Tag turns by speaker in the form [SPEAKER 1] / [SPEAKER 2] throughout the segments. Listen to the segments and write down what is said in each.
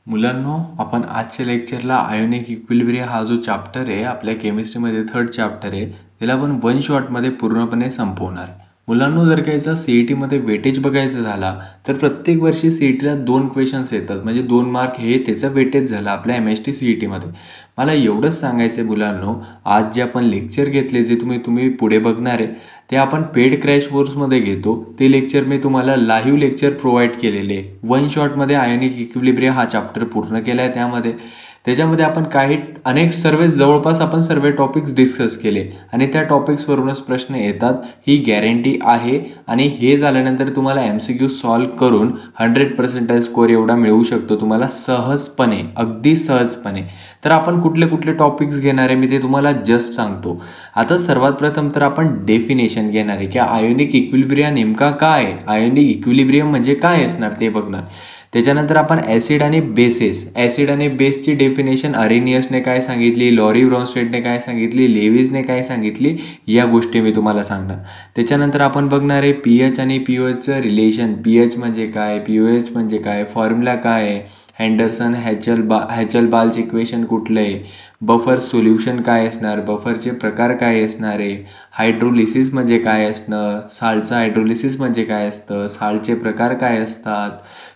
[SPEAKER 1] मुलांनो, आपण आजच्या लेक्चरला आयोनिक इक्विलिब्रियम हा जो चॅप्टर आहे आपल्या केमिस्ट्रीमध्ये 3rd चॅप्टर आहे, त्याला आपण वन शॉटमध्ये पूर्णपणे संपवणार आहे. मुलांनो, जर का याचा CETमध्ये वेटेज बघायचं झाला तर प्रत्येक वर्षी CETला 2 क्वेश्चन्स येतात, म्हणजे 2 मार्क हे त्याचं वेटेज झालं आपल्या MST CETमध्ये. मला एवढंच सांगायचं आहे मुलांनो, आज जे आपण लेक्चर घेतले, जे तुम्ही पुढे बघणार आहे ते आपण पेड क्रॅश कोर्समध्ये घेतो. ते लेक्चर मी तुम्हाला लाईव्ह लेक्चर प्रोव्हाइड केलेले आहे. वन शॉटमध्ये आयोनिक इक्विलिब्रियम हा चॅप्टर पूर्ण केला आहे. त्याच्यामध्ये आपण अनेक जवळपास आपण सर्व टॉपिक्स डिस्कस केले आणि त्या टॉपिक्सवरूनच प्रश्न येतात, ही गॅरंटी आहे. आणि हे झाल्यानंतर तुम्हाला MCQ सॉल्व करून 100% स्कोअर एवढा मिळू शकतो तुम्हाला सहजपणे, अगदी सहजपणे. तर आपण कुठले टॉपिक्स घेणार आहे मी ते तुम्हाला जस्ट सांगतो. आता सर्वात प्रथम तर आपण डेफिनेशन घेणार आहे की आयोनिक इक्विलिब्रियम नेमका काय आहे, आयोनिक इक्विलिब्रियम म्हणजे काय असणार ते बघणार. त्याच्यानंतर आपण ॲसिड आणि बेसची डेफिनेशन अरेनियसने काय सांगितली, लॉरी ब्रॉन्स्टेडने काय सांगितली, लेविसने काय सांगितली, या गोष्टी मी तुम्हाला सांगणार. त्याच्यानंतर आपण बघणार आहे pH आणि pOHचं रिलेशन, pH म्हणजे काय, pOH म्हणजे काय, फॉर्म्युला काय आहे, हँडरसन हॅचलबाल्च इक्वेशन कुठलं आहे, बफर सोल्युशन काय असणार, बफरचे प्रकार काय असणार आहे, हायड्रोलिसिस म्हणजे काय असणं, साल्टचं हायड्रोलिसिस म्हणजे काय असतं, साल्टचे प्रकार काय असतात,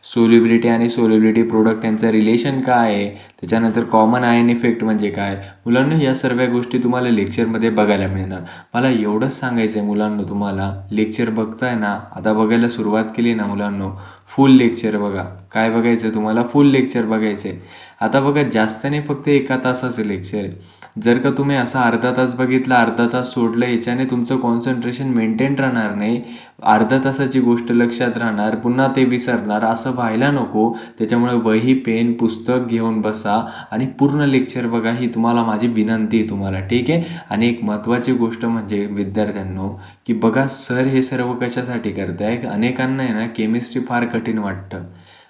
[SPEAKER 1] सोल्युबिलिटी आणि सोल्युबिलिटी प्रोडक्ट यांचं रिलेशन काय आहे, त्याच्यानंतर कॉमन आयन इफेक्ट म्हणजे काय. मुलांना या सर्व गोष्टी तुम्हाला लेक्चरमध्ये बघायला मिळणार. मला एवढंच सांगायचं आहे मुलांना, तुम्हाला लेक्चर बघताय ना, आता बघायला सुरुवात केली ना मुलांनो, फुल लेक्चर बघा. काय बघायचं तुम्हाला, फुल लेक्चर बघायचं आहे. आता बघा, जास्त नाही, फक्त 1 तासाचं लेक्चर आहे. जर का तुम्ही असा अर्धा तास बघितला, अर्धा तास सोडलं, याच्याने तुमचं कॉन्सन्ट्रेशन मेंटेन राहणार नाही. अर्धा तासाची गोष्ट लक्षात राहणार, पुन्हा ते विसरणार, असं व्हायला नको. त्याच्यामुळे वही, पेन, पुस्तक घेऊन बसा आणि पूर्ण लेक्चर बघा, ही तुम्हाला माझी विनंती आहे तुम्हाला, ठीक आहे. आणि एक महत्त्वाची गोष्ट म्हणजे विद्यार्थ्यांनो, की बघा सर हे सर्व कशासाठी करताय. अनेकांना आहे ना केमिस्ट्री फार कठीण वाटतं,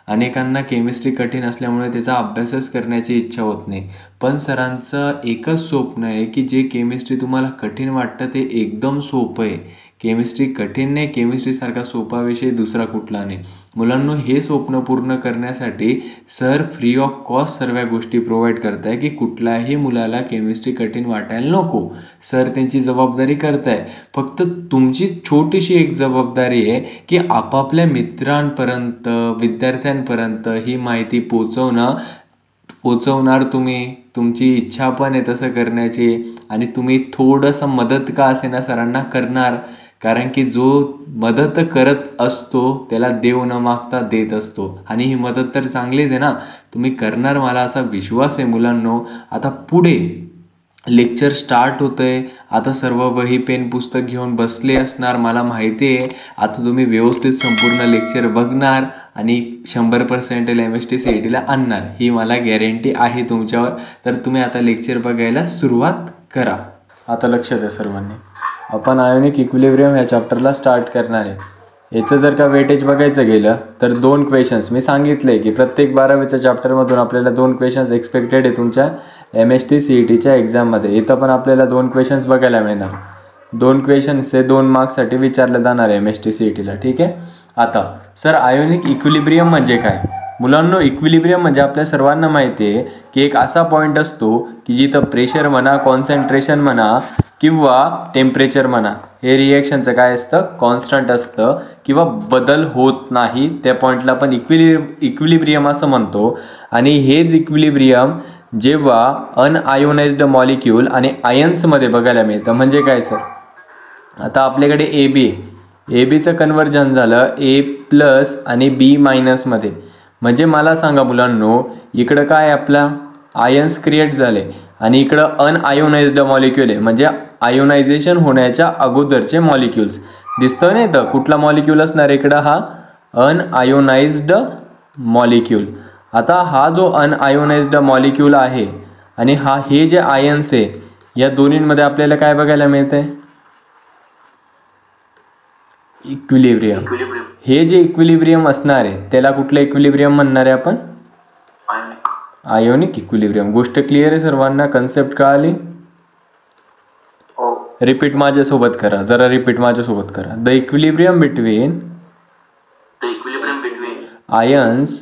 [SPEAKER 1] अनेकांना केमिस्ट्री कठीण असल्यामुळे त्याचा अभ्यासच करण्याची इच्छा होत नाही. पण सरांचं एकच स्वप्न आहे की जे केमिस्ट्री तुम्हाला कठीण वाटतं ते एकदम सोपं आहे. केमिस्ट्री कठीण नाही, केमिस्ट्रीसारखा सोपा विषय दुसरा कुठला नाही. मुलांनो, हे स्वप्न पूर्ण करण्यासाठी सर फ्री ऑफ कॉस्ट सर्व गोष्टी प्रोव्हाइड करत आहे की कुठल्याही मुलाला केमिस्ट्री कठीण वाटायला नको. सर त्यांची जबाबदारी करताय. फक्त तुमची छोटीशी एक जबाबदारी आहे की आपापल्या मित्रांपर्यंत, विद्यार्थ्यांपर्यंत ही माहिती पोचवणार तुम्ही. तुमची इच्छा पण आहे तसं करण्याची आणि तुम्ही थोडंसं मदत का असेना सरांना करणार, कारण की जो मदत करत असतो त्याला देव न मागता देत असतो. आणि ही मदत तर चांगलीच आहे ना, तुम्ही करणार, मला असा विश्वास आहे मुलांनो. आता पुढे लेक्चर स्टार्ट होतं आहे. आता सर्व वही, पेन, पुस्तक घेऊन बसले असणार, मला माहिती आहे. आता तुम्ही व्यवस्थित संपूर्ण लेक्चर बघणार आणि 100% MST CETला आणणार, ही मला गॅरंटी आहे तुमच्यावर. तर तुम्ही आता लेक्चर बघायला सुरुवात करा. आता लक्षात आहे सर्वांनी, आपण आयोनिक इक्विलिब्रियम ह्या चॅप्टरला स्टार्ट करणार आहे. याचं जर का वेटेज बघायचं गेलं तर 2 क्वेश्चन्स मी सांगितले की प्रत्येक 12वीच्या चॅप्टरमधून आपल्याला 2 क्वेश्चन्स एक्सपेक्टेड आहे तुमच्या MST CETच्या एक्झाममध्ये. इथं पण आपल्याला 2 क्वेश्चन्स बघायला मिळणार. 2 क्वेश्चन्स हे 2 मार्क्ससाठी विचारलं जाणार आहे MST CETला, ठीक आहे. आता सर आयोनिक इक्विलिब्रियम म्हणजे काय. मुलांनो, इक्विलिब्रियम म्हणजे आपल्या सर्वांना माहिती आहे की एक असा पॉईंट असतो की जिथं प्रेशर म्हणा, कॉन्सन्ट्रेशन म्हणा किंवा टेम्परेचर म्हणा, हे रिॲक्शनचं काय असतं, कॉन्स्टंट असतं किंवा बदल होत नाही. त्या पॉईंटला आपण इक्विलिब्रियम असं म्हणतो. आणि हेच इक्विलिब्रियम जेव्हा अनआयोनाइज्ड मॉलिक्यूल आणि आयन्समध्ये बघायला मिळतं. म्हणजे काय सर, आता आपल्याकडे ABचं कन्वर्जन झालं A+ आणि B- मध्ये. म्हणजे मला सांगा मुलांनो, इकडं काय आपला आयन्स क्रिएट झाले आणि इकडं अनआयोनाइज्ड मॉलिक्यूल आहे, म्हणजे आयोनायझेशन होण्याच्या अगोदरचे मॉलिक्यूल्स दिसतं नाही. तर कुठला मॉलिक्यूल असणार इकडं, हा अनआयोनाइज्ड मॉलिक्यूल. आता हा जो अनआयोनाइज्ड मॉलिक्यूल आहे आणि हे जे आयन्स आहे, या दोन्हींमध्ये आपल्याला काय बघायला मिळतंय, इक्विलिब्रियम. हे जे इक्विलिब्रियम असणार आहे त्याला कुठलं इक्विलिब्रियम म्हणणार आहे आपण, आयोनिक इक्विलिब्रियम. गोष्ट क्लिअर आहे सर्वांना, कन्सेप्ट कळाली. रिपीट माझ्यासोबत करा, जरा रिपीट माझ्यासोबत करा. The equilibrium between ions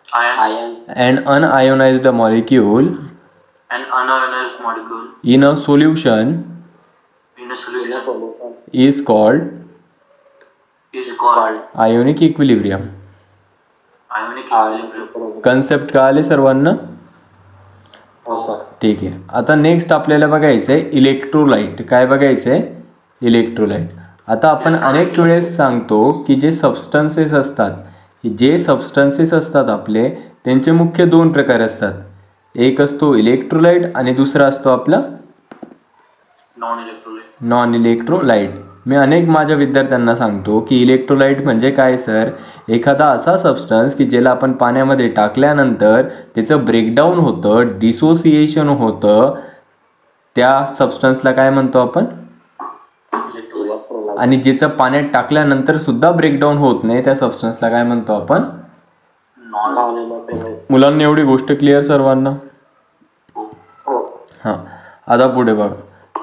[SPEAKER 2] ion,
[SPEAKER 1] an unionized molecule
[SPEAKER 2] an unionized molecule
[SPEAKER 1] in a solution
[SPEAKER 2] in a solution
[SPEAKER 1] is called
[SPEAKER 2] is called
[SPEAKER 1] ionic equilibrium.
[SPEAKER 2] ionic equilibrium.
[SPEAKER 1] Concept कळाले सर्वांना?
[SPEAKER 2] हो सर.
[SPEAKER 1] ठीक आहे. आता नेक्स्ट आपल्याला बघायचं आहे इलेक्ट्रोलाइट. काय बघायचं आहे? इलेक्ट्रोलाइट. आता आपण अनेक वेळेस सांगतो की जे सबस्टन्सेस असतात आपले, त्यांचे मुख्य दोन प्रकार असतात. एक असतो इलेक्ट्रोलाइट आणि दुसरा असतो आपला नॉन इलेक्ट्रोलाइट. मी अनेक माझ्या विद्यार्थ्यांना सांगतो की इलेक्ट्रोलाइट म्हणजे काय सर? एखादा असा सबस्टन्स की ज्याला आपण पाण्यामध्ये टाकल्यानंतर त्याचं ब्रेकडाऊन होतं, डिसोसिएशन होतं, त्या सबस्टन्सला काय म्हणतो आपण? आणि ज्याचं पाण्यात टाकल्यानंतर सुद्धा ब्रेकडाऊन होत नाही त्या सबस्टन्सला काय म्हणतो आपण? मुलांना एवढी गोष्ट क्लिअर सर्वांना? हां. आता पुढे बघा.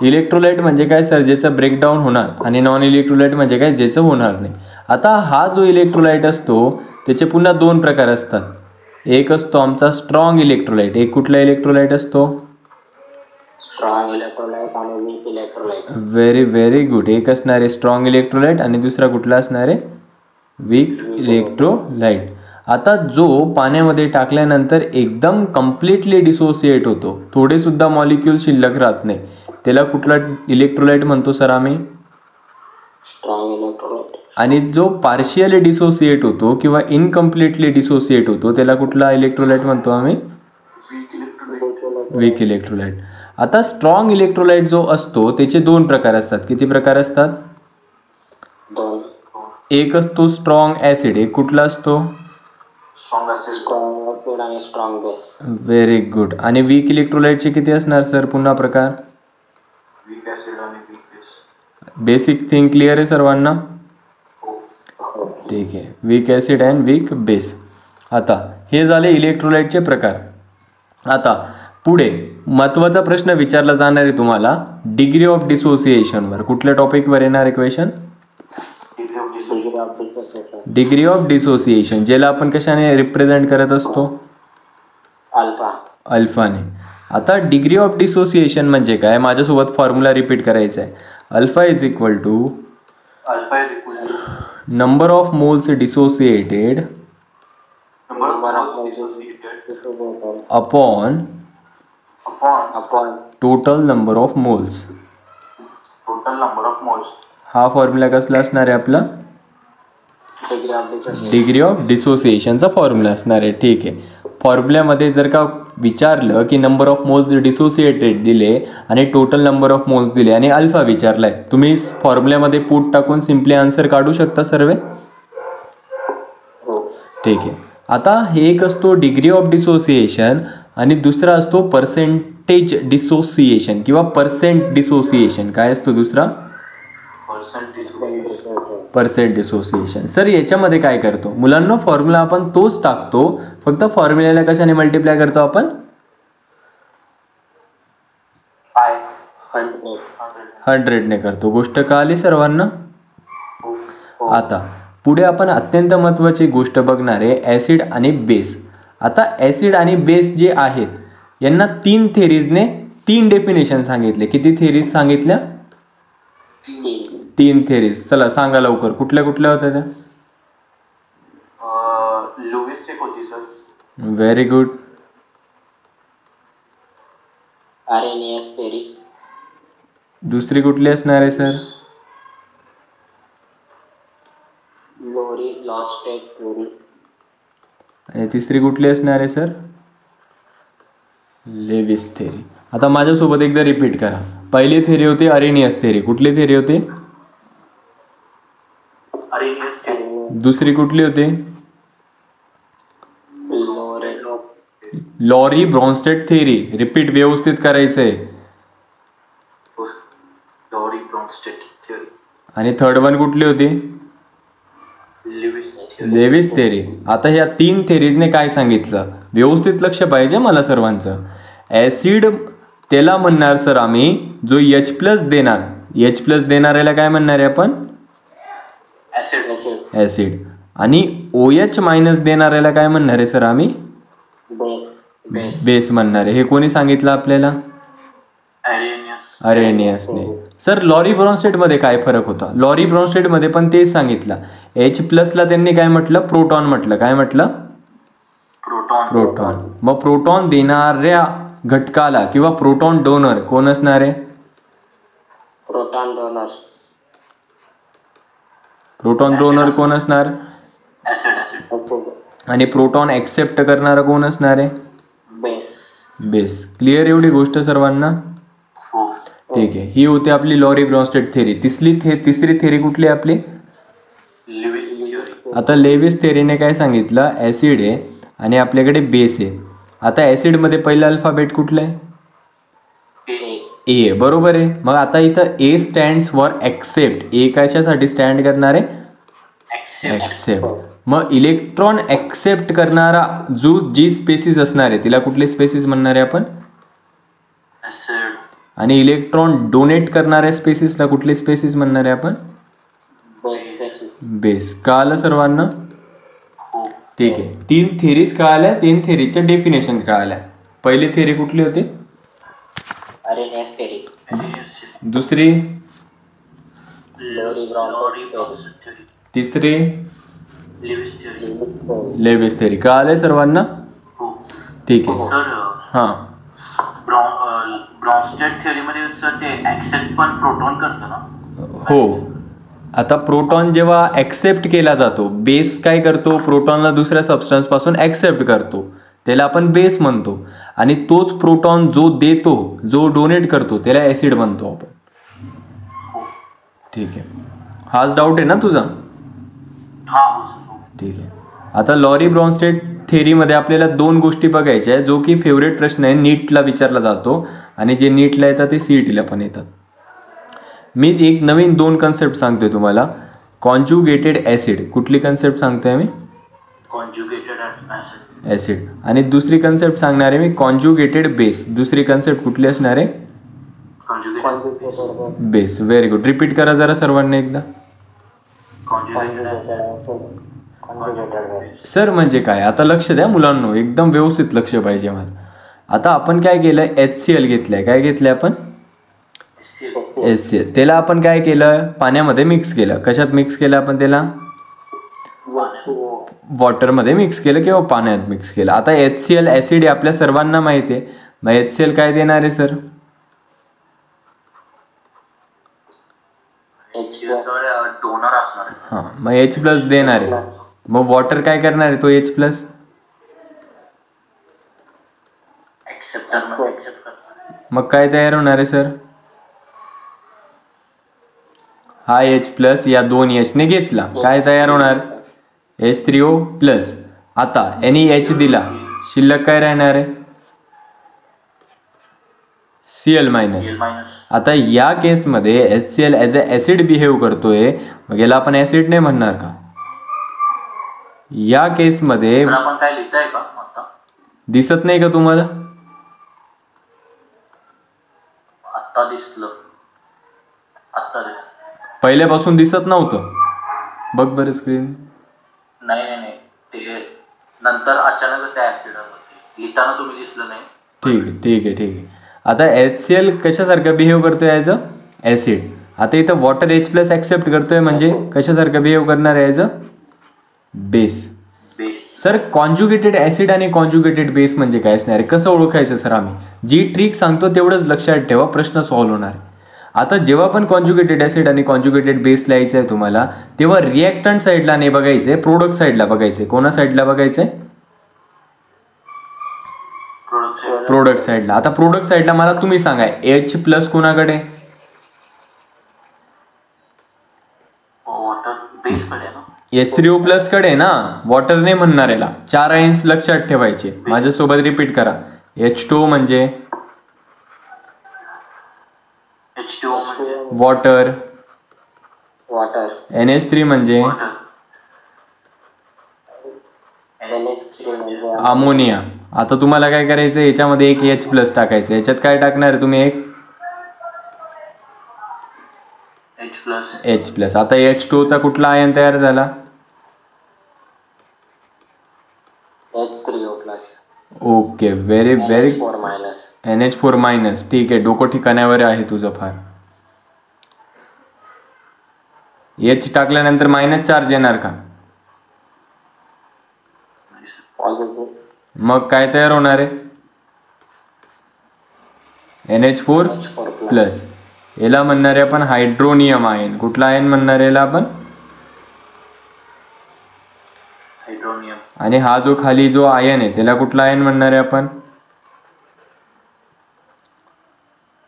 [SPEAKER 1] इलेक्ट्रोलाइट म्हणजे काय सर? ज्याचं ब्रेकडाऊन होणार. आणि नॉन इलेक्ट्रोलाइट म्हणजे काय? ज्याचं होणार नाही. आता हा जो इलेक्ट्रोलाइट असतो त्याचे पुन्हा दोन प्रकार असतात. एक असतो आमचा स्ट्रॉंग इलेक्ट्रोलाइट. एक कुठला इलेक्ट्रोलाइट असतो?
[SPEAKER 2] स्ट्रॉंग इलेक्ट्रोलाइट आणि वीक इलेक्ट्रोलाइट.
[SPEAKER 1] Very good. एक असणार आहे स्ट्रॉंग इलेक्ट्रोलाइट आणि दुसरा कुठला असणार आहे? Weak electrolyte. आता जो पाण्यामध्ये टाकल्यानंतर एकदम कम्प्लिटली डिसोसिएट होतो, थोडे सुद्धा मॉलिक्यूल शिल्लक राहत नाही, त्याला कुठला इलेक्ट्रोलाइट म्हणतो सर आम्ही?
[SPEAKER 2] Strong electrolyte.
[SPEAKER 1] आणि जो पार्शियली डिसोसिएट होतो किंवा इनकम्प्लिटली डिसोसिएट होतो त्याला कुठला इलेक्ट्रोलाइट म्हणतो आम्ही? Weak electrolyte. आता स्ट्रॉंग इलेक्ट्रोलाइट जो असतो त्याचे दोन प्रकार असतात. किती प्रकार असतात?
[SPEAKER 2] दोन.
[SPEAKER 1] एक असतो स्ट्रॉंग ॲसिड. एक कुठला असतो?
[SPEAKER 2] स्ट्रॉंग ॲसिड आणि स्ट्रॉंग बेस.
[SPEAKER 1] Very good. आणि वीक इलेक्ट्रोलाइटचे किती असणार सर पुन्हा प्रकार?
[SPEAKER 2] वीक ॲसिड आणि weak base.
[SPEAKER 1] Basic thing clear आहे सर्वांना? ठीक आहे. Weak acid and weak base. आता हे झाले इलेक्ट्रोलाइटचे प्रकार. आता पुढे महत्त्वाचा प्रश्न विचारला जाणार आहे तुम्हाला डिग्री ऑफ डिसोसिएशनवर. कुठल्या टॉपिकवर येणार आहे क्वेश्चन? डिग्री ऑफ डिसोसिएशन, ज्याला आपण कशाने रिप्रेझेंट करत असतो? अल्फाने. आता डिग्री ऑफ डिसोसिएशन म्हणजे काय? माझ्यासोबत फॉर्म्युला रिपीट करायचा आहे. Alpha is equal to number of moles dissociated upon total number of moles. हा फॉर्म्युला कसला असणार आहे आपला? डिग्री ऑफ डिसोसिएशनचा फॉर्म्युला असणार आहे. ठीक आहे. फॉर्म्युल्यामध्ये जर का विचारलं की नंबर ऑफ मोल्स डिसोसिएटेड दिले आणि टोटल नंबर ऑफ मोल्स दिले आणि अल्फा विचारलाय, तुम्ही फॉर्म्युल्यामध्ये पुट टाकून सिम्पली आन्सर काढू शकता सर्व. ठीक आहे. आता हे एक असतो डिग्री ऑफ डिसोसिएशन आणि दुसरा असतो पर्सेंटेज डिसोसिएशन किंवा पर्सेंट डिसोसिएशन. काय असतो दुसरा? Percent dissociation. सर याच्यामध्ये काय करतो मुलांना? फॉर्म्युला आपण तोच टाकतो, फक्त फॉर्म्युल्याला कशाने मल्टिप्लाय करतो आपण? 100 ने करतो. गोष्ट कळाली सर्वांना? आता पुढे आपण अत्यंत महत्त्वाची गोष्ट बघणार आहे ॲसिड आणि बेस. आता ॲसिड आणि बेस जे आहेत यांना 3 थेरीजने 3 डेफिनेशन सांगितले. किती थेरीज सांगितल्या? 3 थेरीज. चला सांगा लवकर. कुठल्या कुठल्या होत्या त्या?
[SPEAKER 2] लुईस एक होती sir.
[SPEAKER 1] Very good.
[SPEAKER 2] Arrhenius theory.
[SPEAKER 1] दुसरी कुठली असणार आहे सर?
[SPEAKER 2] लोरी लॉस्टेड थेरी.
[SPEAKER 1] आणि तिसरी कुठली असणार आहे सर? Lewis theory. आता माझ्यासोबत एकदा रिपीट करा. पहिली थेरी होती अरेनियस थेरी. कुठली थेरी होती?
[SPEAKER 2] Arrhenius theory.
[SPEAKER 1] दुसरी कुठली होती? Lowry Bronsted theory. रिपीट व्यवस्थित करायचंय.
[SPEAKER 2] Lowry Bronsted theory.
[SPEAKER 1] आणि थर्ड वन कुठली होती? Lewis theory. आता ह्या 3 थेरीजने काय सांगितलं? व्यवस्थित लक्ष पाहिजे मला सर्वांचं. ॲसिड त्याला म्हणणार सर आम्ही जो H+ देणार. H+ देणाऱ्याला काय म्हणणार आहे आपण?
[SPEAKER 2] ॲसिड.
[SPEAKER 1] आणि OH मायनस देणाऱ्याला काय म्हणणार आहे सर आम्ही? बेस म्हणणार आहे. हे कोणी सांगितलं आपल्याला? अरेनियसने. सर लॉरी ब्रॉन्स्टेड मध्ये काय फरक होता? लॉरी ब्रॉन्स्टेड मध्ये पण तेच सांगितलं. H+ ला त्यांनी काय म्हटलं? प्रोटॉन म्हटलं. काय म्हटलं? प्रोटॉन. मग प्रोटॉन देणाऱ्या घटकाला किंवा प्रोटॉन डोनर कोण असणार आहे?
[SPEAKER 2] Proton donor.
[SPEAKER 1] प्रोटॉन डोनर कोण असणार? आणि प्रोटॉन एक्सेप्ट करणारा कोण असणार आहे? बेस. क्लिअर एवढी गोष्ट सर्वांना? ठीक आहे. ही होती आपली लॉरी ब्रॉन्स्टेड थेरी. तिसरी थेरी कुठली आपली? आता लेविस थेरीने काय सांगितलं? ऍसिड आहे आणि आपल्याकडे बेस आहे. आता ऍसिड मध्ये पहिला अल्फाबेट कुठला आहे? ए. बरोबर आहे. मग आता इथं ए स्टँड्स फॉर एक्सेप्ट. ए कशासाठी स्टँड करणार आहे? एक्सेप्ट. मग इलेक्ट्रॉन एक्सेप्ट करणारा जी स्पेसिस असणार आहे तिला कुठली स्पेसिस म्हणणार आहे आपण? आणि इलेक्ट्रॉन डोनेट करणाऱ्या स्पेसिसला कुठली स्पेसिस म्हणणार आहे आपण? बेस. कळालं सर्वांना? ठीक आहे. 3 थेरीज कळाल्या. 3 थेरीच्या डेफिनेशन कळाल्या. पहिली थेरी कुठली होती?
[SPEAKER 2] Arrhenius theory.
[SPEAKER 1] दुसरी?
[SPEAKER 2] Lowry Bronsted theory.
[SPEAKER 1] तिसरी? Lewis theory. कळाले सर्वांना? ठीक आहे. हां.
[SPEAKER 3] ब्रॉन्स्टेड थेअरीमध्ये सर ते ऍक्सेप्ट पण प्रोटॉन करतो ना?
[SPEAKER 1] हो. आता प्रोटॉन जेव्हा ऍक्सेप्ट केला जातो, बेस काय करतो? प्रोटॉनला दुसऱ्या सबस्टन्स पासून ऍक्सेप्ट करतो, त्याला आपण बेस म्हणतो. आणि तोच प्रोटॉन जो देतो, जो डोनेट करतो, त्याला ऍसिड म्हणतो आपण. ठीक आहे. हाच डाऊट आहे ना तुझा? ठीक आहे. आता लॉरी ब्रॉन्स्टेड थेरीमध्ये आपल्याला 2 गोष्टी बघायच्या आहे, जो की फेवरेट प्रश्न आहे, नीटला विचारला जातो आणि जे नीटला येतात ते CETला पण येतात. मी एक नवीन 2 कन्सेप्ट सांगतोय तुम्हाला. Conjugated acid. कुठली कन्सेप्ट सांगतोय आम्ही?
[SPEAKER 3] Conjugated
[SPEAKER 1] acid. आणि दुसरी कन्सेप्ट सांगणार आहे मी कॉन्जुगेटेड बेस. दुसरी कन्सेप्ट कुठली असणार आहे? बेस. Very good. रिपीट करा जरा सर्वांनी एकदा. सर म्हणजे काय? आता लक्ष द्या मुलांनो, एकदम व्यवस्थित लक्ष पाहिजे मला. आता आपण काय केलं? HCl घेतलंय. काय घेतलंय आपण? HCl. त्याला आपण काय केलं? पाण्यामध्ये मिक्स केलं. कशात मिक्स केलं आपण त्याला? वॉटरमध्ये मिक्स केलं किंवा पाण्यात मिक्स केलं. आता HCl ऍसिड आपल्या सर्वांना माहिती आहे. मग HCl काय देणार आहे सर?
[SPEAKER 3] डोनर असणार.
[SPEAKER 1] हां. मग H+ देणार आहे. मग वॉटर काय करणार आहे? तो H+. मग काय तयार होणार आहे सर? हा H+ या 2 H ने घेतला, काय तयार होणार? H3O+. आता यांनी H दिला, शिल्लक काय राहणार आहे? Cl-. आता या केसमध्ये HCl as a acid behave करतोय, मग याला आपण ऍसिड नाही म्हणणार का? या केसमध्ये
[SPEAKER 3] आपण काय लिहिताय का आता?
[SPEAKER 1] दिसत नाही का तुम्हाला?
[SPEAKER 3] आता दिसलं. आता
[SPEAKER 1] पहिल्यापासून दिसत नव्हतं. बघ बरं स्क्रीन.
[SPEAKER 3] नाही ते नंतर अचानकच त्या ऍसिड लिहिताना तुम्ही दिसलं नाही.
[SPEAKER 1] ठीक आहे. आता HCl कशासारखं बिहेव करतोय ॲज अ ऍसिड. आता इथं वॉटर H+ ऍक्सेप्ट करतोय म्हणजे कशासारखं बिहेव करणार आहे? As a base. Sir conjugated acid आणि कॉन्जुगेटेड बेस म्हणजे काय असणार आहे? कसं ओळखायचं सर आम्ही? जी ट्रिक सांगतो तेवढंच लक्षात ठेवा, प्रश्न सॉल्व्ह होणार आहे. आता जेव्हा पण कॉन्जुगेटेड ऍसिड आणि कॉन्जुगेटेड बेस लिहायचं आहे तुम्हाला, तेव्हा रिॲक्टंट साईडला नाही बघायचंय, प्रोडक्ट साईडला बघायचंय. कोणा साईडला बघायचंय? प्रोडक्ट साईडला. आता प्रोडक्ट साईडला मला तुम्ही सांगा, H+ कोणाकडे? H3O+ कडे ना. वॉटर नाही म्हणणार याला. 4 आयन्स लक्षात ठेवायचे. माझ्यासोबत रिपीट करा. H2O म्हणजे वॉटर. NH3 म्हणजे अमोनिया. आता तुम्हाला काय करायचं? याच्यामध्ये एक H+ टाकायचं. याच्यात काय टाकणार तुम्ही? एक H+. आता H2O चा कुठला आयन तयार झाला?
[SPEAKER 2] H3O plus.
[SPEAKER 1] Okay, very
[SPEAKER 2] NH4 minus.
[SPEAKER 1] NH4 minus. ठीक आहे, डोकं ठिकाण्यावर आहे तुझं फार. H टाकल्यानंतर मायनस चार्ज येणार का?
[SPEAKER 2] Positive.
[SPEAKER 1] मग काय तयार होणार आहे? NH4
[SPEAKER 2] H4 plus.
[SPEAKER 1] प्लस. याला म्हणणार आहे आपण हायड्रोनियम आयन. कुठला आयन म्हणणार आहे याला आपण?
[SPEAKER 3] हायड्रोनियम.
[SPEAKER 1] आणि हा जो खाली जो आयन आहे त्याला कुठला आयन म्हणणार आहे आपण?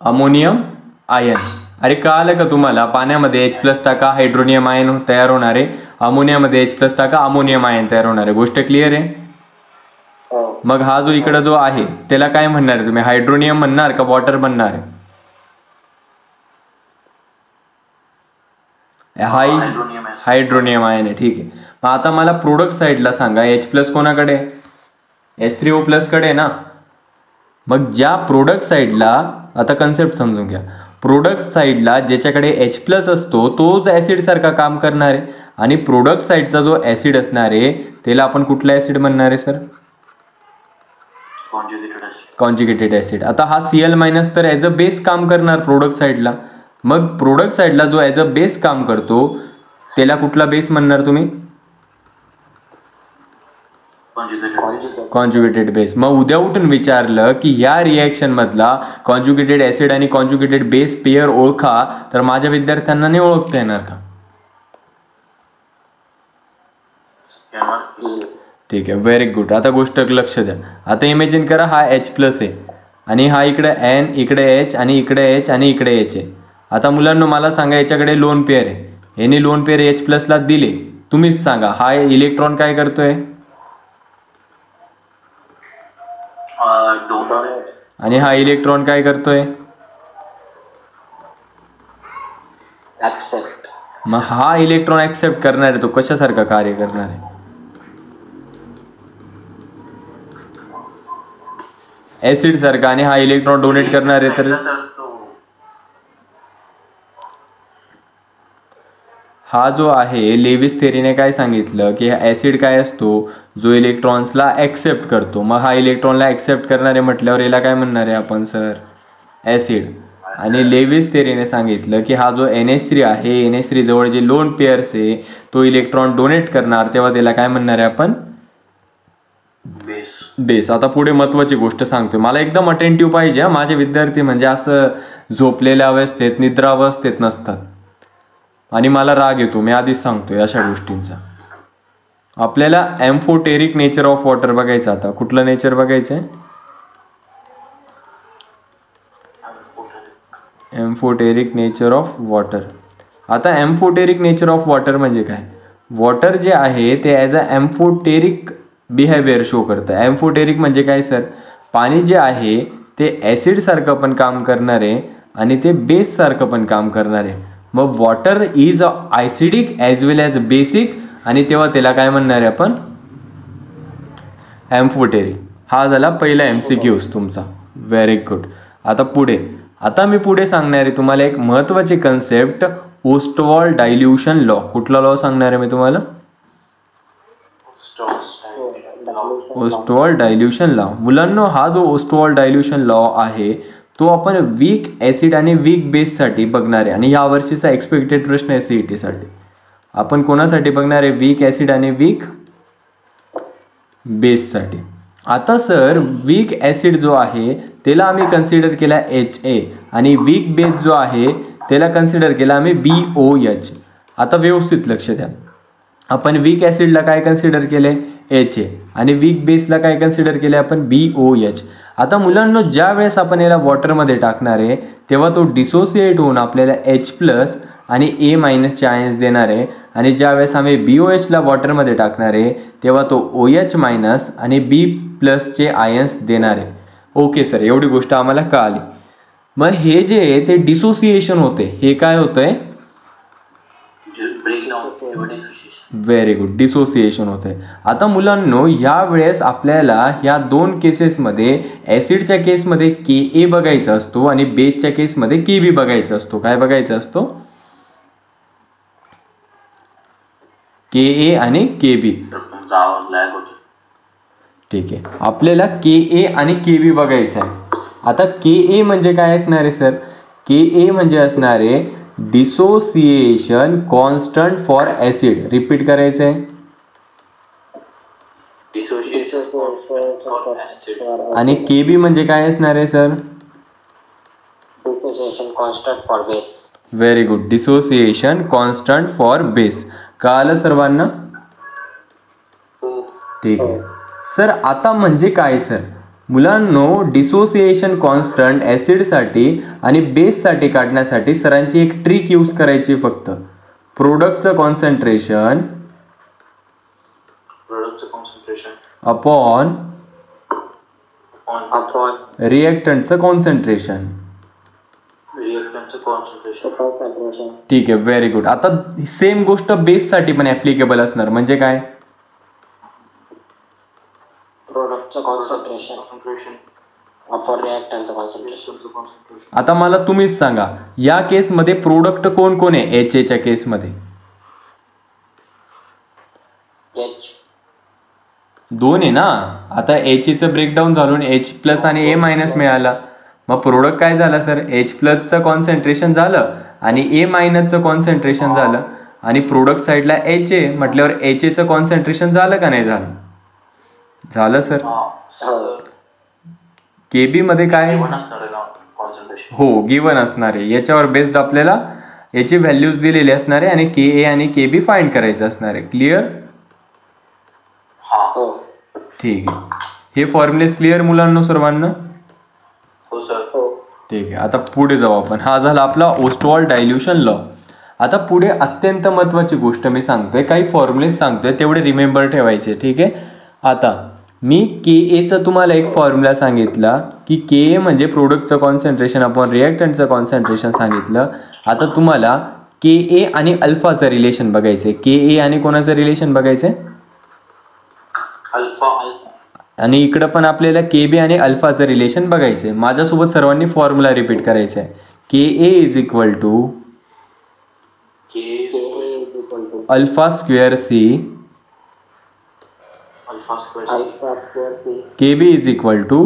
[SPEAKER 1] Ammonium ion. अरे कळालं का तुम्हाला? पाण्यामध्ये H+ टाका, हायड्रोनियम आयन तयार होणार आहे. अमोनियामध्ये H+ टाका, अमोनियम आयन तयार होणार आहे. गोष्ट क्लिअर आहे?
[SPEAKER 2] हो.
[SPEAKER 1] मग हा जो इकडे जो आहे त्याला काय म्हणणार आहे तुम्ही? हायड्रोनियम म्हणणार का वॉटर म्हणणार आहे? हायड्रोनियम आयन आहे. ठीक आहे. मग आता मला प्रोडक्ट साईडला सांगा, H+ कोणाकडे? H3O+ कडे ना. मग ज्या प्रोडक्ट साईडला, आता कन्सेप्ट समजून घ्या, प्रोडक्ट साईडला ज्याच्याकडे H+ असतो तोच ॲसिड सारखा काम करणार आहे. आणि प्रोडक्ट साईडचा जो ॲसिड असणार आहे त्याला आपण कुठला ॲसिड म्हणणार आहे सर? Conjugated acid. आता हा Cl- तर ॲज अ बेस काम करणार प्रोडक्ट साईडला. मग प्रोडक्ट साईडला जो ॲज अ बेस काम करतो त्याला कुठला बेस म्हणणार तुम्ही? Conjugated base. मग उद्या उठून विचारलं की ह्या रिॲक्शन मधला कॉन्जुगेटेड ॲसिड आणि कॉन्जुगेटेड बेस पेअर ओळखा, तर माझ्या विद्यार्थ्यांना नाही ओळखता येणार का? ठीक आहे, व्हेरी गुड. आता गोष्ट लक्ष द्या. आता इमेजिन करा हा H+ आहे आणि हा इकडे N, इकडे H आणि इकडे H आणि इकडे H आहे. आता मुलांना मला सांगा, याच्याकडे लोन पेअर आहे, याने लोन पेअर H+ ला दिले. तुम्हीच सांगा हा इलेक्ट्रॉन काय करतोय? आणि हा इलेक्ट्रॉन काय करतोय?
[SPEAKER 2] Accept.
[SPEAKER 1] मग हा इलेक्ट्रॉन ऍक्सेप्ट करणार आहे, तो कशासारखा कार्य करणार आहे? ऍसिड सारखा. आणि हा इलेक्ट्रॉन डोनेट करणार आहे, तर हा जो आहे लेविस थेरीने काय सांगितलं की ऍसिड काय असतो? जो इलेक्ट्रॉन्सला ऍक्सेप्ट करतो. मग हा इलेक्ट्रॉनला ऍक्सेप्ट करणारे म्हटल्यावर याला काय म्हणणार आहे आपण सर? ऍसिड. आणि लेविस थेरीने सांगितलं की हा जो NH3 आहे, NH3 जवळ जे लोन पेअर्स आहे तो इलेक्ट्रॉन डोनेट करणार, तेव्हा त्याला काय म्हणणार आहे आपण? बेस. आता पुढे महत्वाची गोष्ट सांगतोय, मला एकदम अटेंटिव्ह पाहिजे. माझे विद्यार्थी म्हणजे असं झोपलेल्या अवस्थेत, निद्रा अवस्थेत नसतात. आणि मला राग येतो, मी आधीच सांगतोय अशा गोष्टींचा. आपल्याला एम्फोटेरिक नेचर ऑफ वॉटर बघायचं. आता कुठलं नेचर बघायचंय? Amphoteric nature of water. आता एम्फोटेरिक नेचर ऑफ वॉटर म्हणजे काय? वॉटर जे आहे ते as a amphoteric behaviour show करतं. एम्फोटेरिक म्हणजे काय सर? पाणी जे आहे ते ॲसिड सारखं पण काम करणार आहे आणि ते बेस सारखं पण काम करणार आहे. मग water is a acidic as well as basic, आणि तेव्हा त्याला काय म्हणणार आहे आपण? एम्फोटेरिक. हा झाला पहिला MCQs तुमचा. Very good. आता मी पुढे सांगणार आहे तुम्हाला एक महत्त्वाची कन्सेप्ट, ओस्टवॉल डायल्यूशन लॉ. कुठला लॉ सांगणार आहे मी तुम्हाला? ओस्टवॉल डायल्यूशन लॉ. मुलांनो, हा जो ओस्टवॉल डायल्यूशन लॉ आहे तो आपण वीक ॲसिड आणि वीक बेससाठी बघणार आहे. आणि या वर्षीचा एक्सपेक्टेड प्रश्न आहे CET साठी. आपण कोणासाठी बघणार आहे? वीक ॲसिड आणि वीक बेससाठी. आता सर वीक ॲसिड जो आहे त्याला आम्ही कन्सिडर केला HA, आणि वीक बेस जो आहे त्याला कन्सिडर केला आम्ही BOH. आता व्यवस्थित लक्ष द्या. आपण वीक ॲसिडला काय कन्सिडर केले? HA. आणि वीक बेसला काय कन्सिडर केले आपण? BOH. आता मुलांना ज्या वेळेस आपण याला वॉटरमध्ये टाकणार आहे तेव्हा तो डिसोसिएट होऊन आपल्याला H+ आणि A- चे आयन्स देणार आहे. आणि ज्या वेळेस आम्ही BOH ला वॉटरमध्ये टाकणार आहे तेव्हा तो OH- आणि B+ चे आयन्स देणार आहे. ओके सर, एवढी गोष्ट आम्हाला कळाली. मग हे जे आहे ते डिसोसिएशन होते, हे काय होतंय? व्हेरी गुड, डिसोसिएशन होत आहे. आता मुलांनो, ह्या वेळेस आपल्याला ह्या दोन केसेसमध्ये ॲसिडच्या केसमध्ये Ka बघायचा असतो आणि बेसच्या केसमध्ये Kb बघायचा असतो. काय बघायचा असतो? Ka आणि Kb. ठीक आहे, आपल्याला के ए आणि के बी बघायचं आहे. आता के ए म्हणजे काय असणार आहे सर? के ए म्हणजे असणार आहे dissociation constant for acid. Repeat करायचं आहे. आणि के बी म्हणजे काय असणार आहे sir?
[SPEAKER 2] Dissociation constant for base.
[SPEAKER 1] Very good. Dissociation constant for base. कळालं सर्वांना? ठीक आहे सर. आता म्हणजे काय सर? मुलांनो, डिसोसिएशन कॉन्स्टंट ॲसिडसाठी आणि बेससाठी काढण्यासाठी सरांची एक ट्रिक यूज करायची. फक्त प्रोडक्टचं कॉन्सन्ट्रेशन अपॉन रिएक्टंटचं कॉन्सन्ट्रेशन. ठीक आहे, व्हेरी गुड. आता सेम गोष्ट बेससाठी पण ॲप्लिकेबल असणार. म्हणजे काय?
[SPEAKER 2] प्रोडक्टचं कॉन्सन्ट्रेशन अपॉन रिएक्टंटचं कॉन्सन्ट्रेशन.
[SPEAKER 1] आता मला तुम्हीच सांगा, या केसमध्ये प्रोडक्ट कोण कोण आहे? एच एच्या केसमध्ये
[SPEAKER 2] एच
[SPEAKER 1] 2 आहे ना. आता एच एचं ब्रेकडाऊन झालं, एच प्लस आणि ए मायनस मिळाला. मग प्रोडक्ट काय झाला सर? एच प्लसचं कॉन्सन्ट्रेशन झालं आणि ए मायनसचं कॉन्सन्ट्रेशन झालं. आणि प्रोडक्ट साईडला एच ए म्हटल्यावर एच एचं कॉन्सन्ट्रेशन झालं का नाही झालं? झालं सर. के बी मध्ये काय? हो, गिवन असणार आहे. याच्यावर बेस्ड आपल्याला याची व्हॅल्यूज दिलेली असणार आहे आणि के ए आणि के बी फाइंड करायचं असणार आहे. क्लिअर? ठीक आहे. हे फॉर्म्युलेस क्लिअर मुलांना सर्वांना?
[SPEAKER 3] हो सर.
[SPEAKER 1] ठीक आहे. आता पुढे जाऊ आपण. हा झाला आपला ओस्टवॉल्ड डायल्युशन लॉ. आता पुढे अत्यंत महत्त्वाची गोष्ट मी सांगतोय, काही फॉर्म्युलेस सांगतोय, तेवढे रिमेंबर ठेवायचे. ठीक आहे. आता मी के एचं तुम्हाला एक फॉर्म्युला सांगितला की के ए म्हणजे प्रोडक्टचं कॉन्सन्ट्रेशन अपॉन रिएक्टंटचं कॉन्सन्ट्रेशन सांगितलं. आता तुम्हाला के ए आणि अल्फाचं रिलेशन बघायचं आहे. के ए आणि कोणाचं रिलेशन बघायचं आहे?
[SPEAKER 3] अल्फा.
[SPEAKER 1] आणि इकडं पण आपल्याला के बी आणि अल्फाचं रिलेशन बघायचं आहे. माझ्यासोबत सर्वांनी फॉर्म्युला रिपीट करायचा आहे. K A is equal to alpha square C, K B is equal to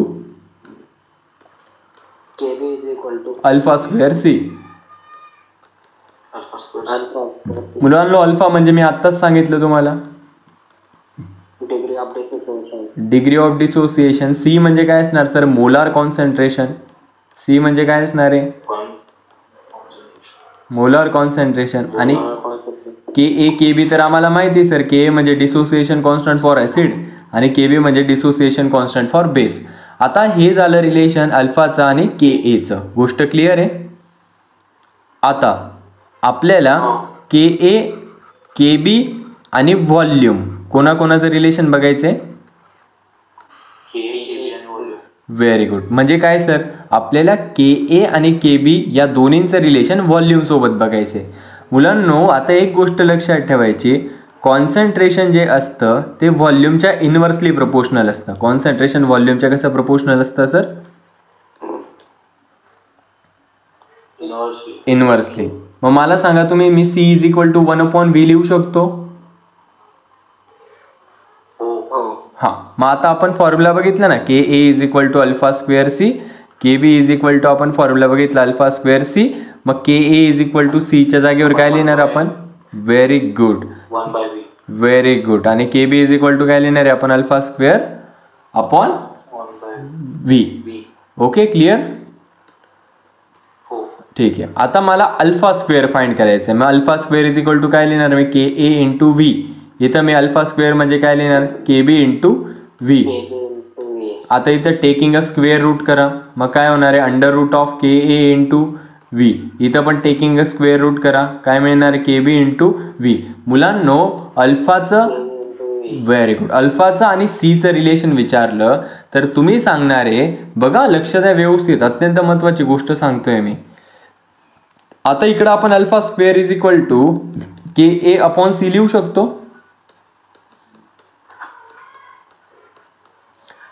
[SPEAKER 1] alpha square C. मुलांना अल्फा म्हणजे मी आत्ताच सांगितलं तुम्हाला, डिग्री ऑफ डिसोसिएशन. सी म्हणजे काय असणार सर? Molar concentration. सी म्हणजे काय असणार आहे? Molar concentration. आणि के ए के बी तर आम्हाला माहिती सर, के ए म्हणजे डिसोसिएशन कॉन्स्टंट फॉर ॲसिड आणि के बी म्हणजे डिसोसिएशन कॉन्स्टंट फॉर बेस. आता हे झालं रिलेशन अल्फाचं आणि के एचं. गोष्ट क्लिअर आहे? आता आपल्याला के ए के बी आणि व्हॉल्यूम कोणाकोणाचं रिलेशन बघायचं आहे? Very good. म्हणजे काय सर? आपल्याला के ए आणि के बी या दोन्हींचं रिलेशन व्हॉल्यूम सोबत बघायचे. मुलांनो, आता एक गोष्ट लक्षात ठेवायची, कॉन्सन्ट्रेशन जे असतं ते व्हॉल्यूमच्या इन्व्हर्सली प्रपोर्शनल असतं. कॉन्सन्ट्रेशन व्हॉल्यूमच्या कसं प्रपोर्शनल असतं सर? इन्व्हर्सली. मग मला सांगा तुम्ही, मी C is equal to 1/v लिहू शकतो? हां. मग आता आपण फॉर्म्युला बघितला ना, K A is equal to alpha square C, K B is equal to आपण फॉर्म्युला बघितला अल्फा स्क्वेअर सी. मग K A is equal to सीच्या जागेवर काय लिहिणार आपण? Very good, very good. आणि K B is equal to काय लिहिणार आहे आपण? Alpha square upon V. Okay, clear? ठीक आहे. आता मला अल्फा स्क्वेअर फाइंड करायचं आहे. मग alpha square is equal to काय लिहिणार मी? के ए इंटू व्ही. इथं मी अल्फा स्क्वेअर म्हणजे काय लिहिणार? के बी इंटू व्ही. आता इथं टेकिंग अ स्क्वेअर रूट करा. मग काय होणार आहे? Under root of K A into V. इथं पण टेकिंग अ स्क्वेअर रूट करा. काय मिळणार? K B into V. मुलांनो, अल्फाचं, व्हेरी गुड, अल्फाचं आणि सीचं रिलेशन विचारलं तर तुम्ही सांगणार आहे, बघा लक्ष द्या व्यवस्थित, अत्यंत महत्त्वाची गोष्ट सांगतोय मी. आता इकडं आपण alpha square is equal to K A upon C लिहू शकतो.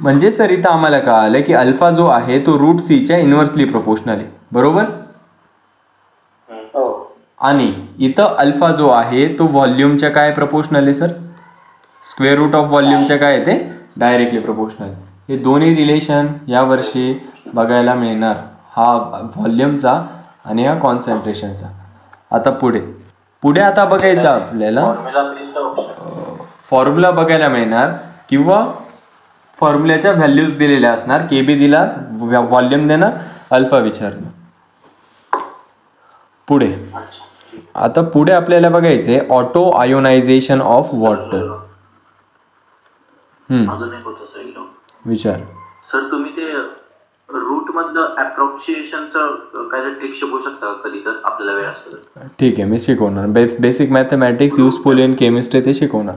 [SPEAKER 1] म्हणजे सर इथं आम्हाला कळालं की अल्फा जो आहे तो रूट सीच्या इन्व्हर्सली प्रोपोर्शनल आहे. बरोबर? आणि इथं अल्फा जो आहे तो व्हॉल्यूमच्या काय प्रोपोर्शनल आहे सर? स्क्वेअर रूट ऑफ व्हॉल्यूमच्या काय आहे ते डायरेक्टली प्रोपोर्शनल. हे दोन्ही रिलेशन यावर्षी बघायला मिळणार, हा व्हॉल्यूमचा आणि हा कॉन्सन्ट्रेशनचा. आता पुढे आता बघायचं आपल्याला फॉर्म्युला बघायला मिळणार किंवा फॉर्म्युल्याच्या व्हॅल्यूज दिलेल्या असणार. KB दिला, व्हॉल्यूम देणार, अल्फा विचारणार. आता पुढे आपल्याला बघायचंय ऑटो आयोनायझेशन ऑफ वॉटर.
[SPEAKER 3] अजून एक होतं सर
[SPEAKER 1] विचार.
[SPEAKER 3] सर तुम्ही ते रूट मधलं अप्रॉक्सिएशनचं काय ट्रिक शिकवू शकता कधी तर आपल्याला वेळ असेल तर?
[SPEAKER 1] ठीक आहे, मी शिकवणार. Basic mathematics useful in chemistry ते शिकवणार.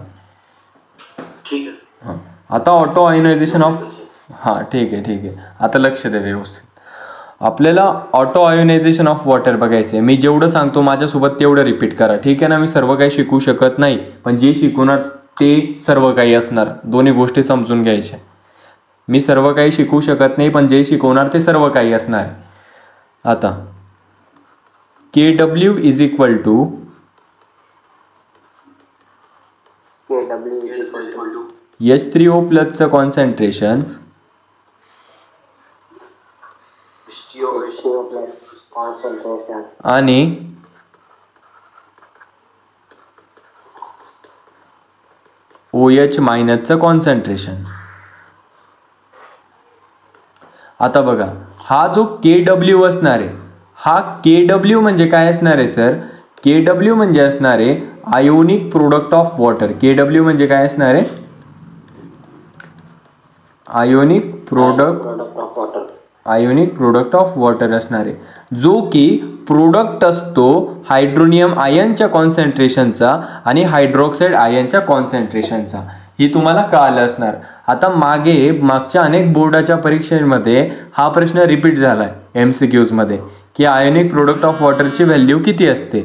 [SPEAKER 3] ठीक आहे.
[SPEAKER 1] हां, आता ऑटो आयोनायझेशन ऑफ, हां ठीक आहे. आता लक्ष द्या व्यवस्थित. आपल्याला ऑटो आयोनायझेशन ऑफ वॉटर बघायचं आहे. मी जेवढं सांगतो माझ्यासोबत तेवढं रिपीट करा, ठीक आहे ना. मी सर्व काही शिकवू शकत नाही, पण जे शिकवणार ते सर्व काही असणार. दोन्ही गोष्टी समजून घ्यायच्या. मी सर्व काही शिकवू शकत नाही, पण जे शिकवणार ते सर्व काही असणार. आता KW is equal to H3O प्लसचं कॉन्सन्ट्रेशन आणि OH मायनसचं कॉन्सन्ट्रेशन. आता बघा, हा जो KW असणार आहे, हा KW म्हणजे काय असणार आहे सर? KW म्हणजे असणार आहे ionic product of water. KW म्हणजे काय असणार आहे? आयोनिक प्रोडक्ट ऑफ वॉटर असणार आहे, जो की प्रोडक्ट असतो हायड्रोनियम आयनच्या कॉन्सन्ट्रेशनचा आणि हायड्रॉक्साईड आयनच्या कॉन्सन्ट्रेशनचा. ही तुम्हाला कळालं असणार. आता मागच्या अनेक बोर्डाच्या परीक्षेमध्ये हा प्रश्न रिपीट झाला आहे MCQs मध्ये की आयोनिक प्रोडक्ट ऑफ वॉटरची व्हॅल्यू किती असते.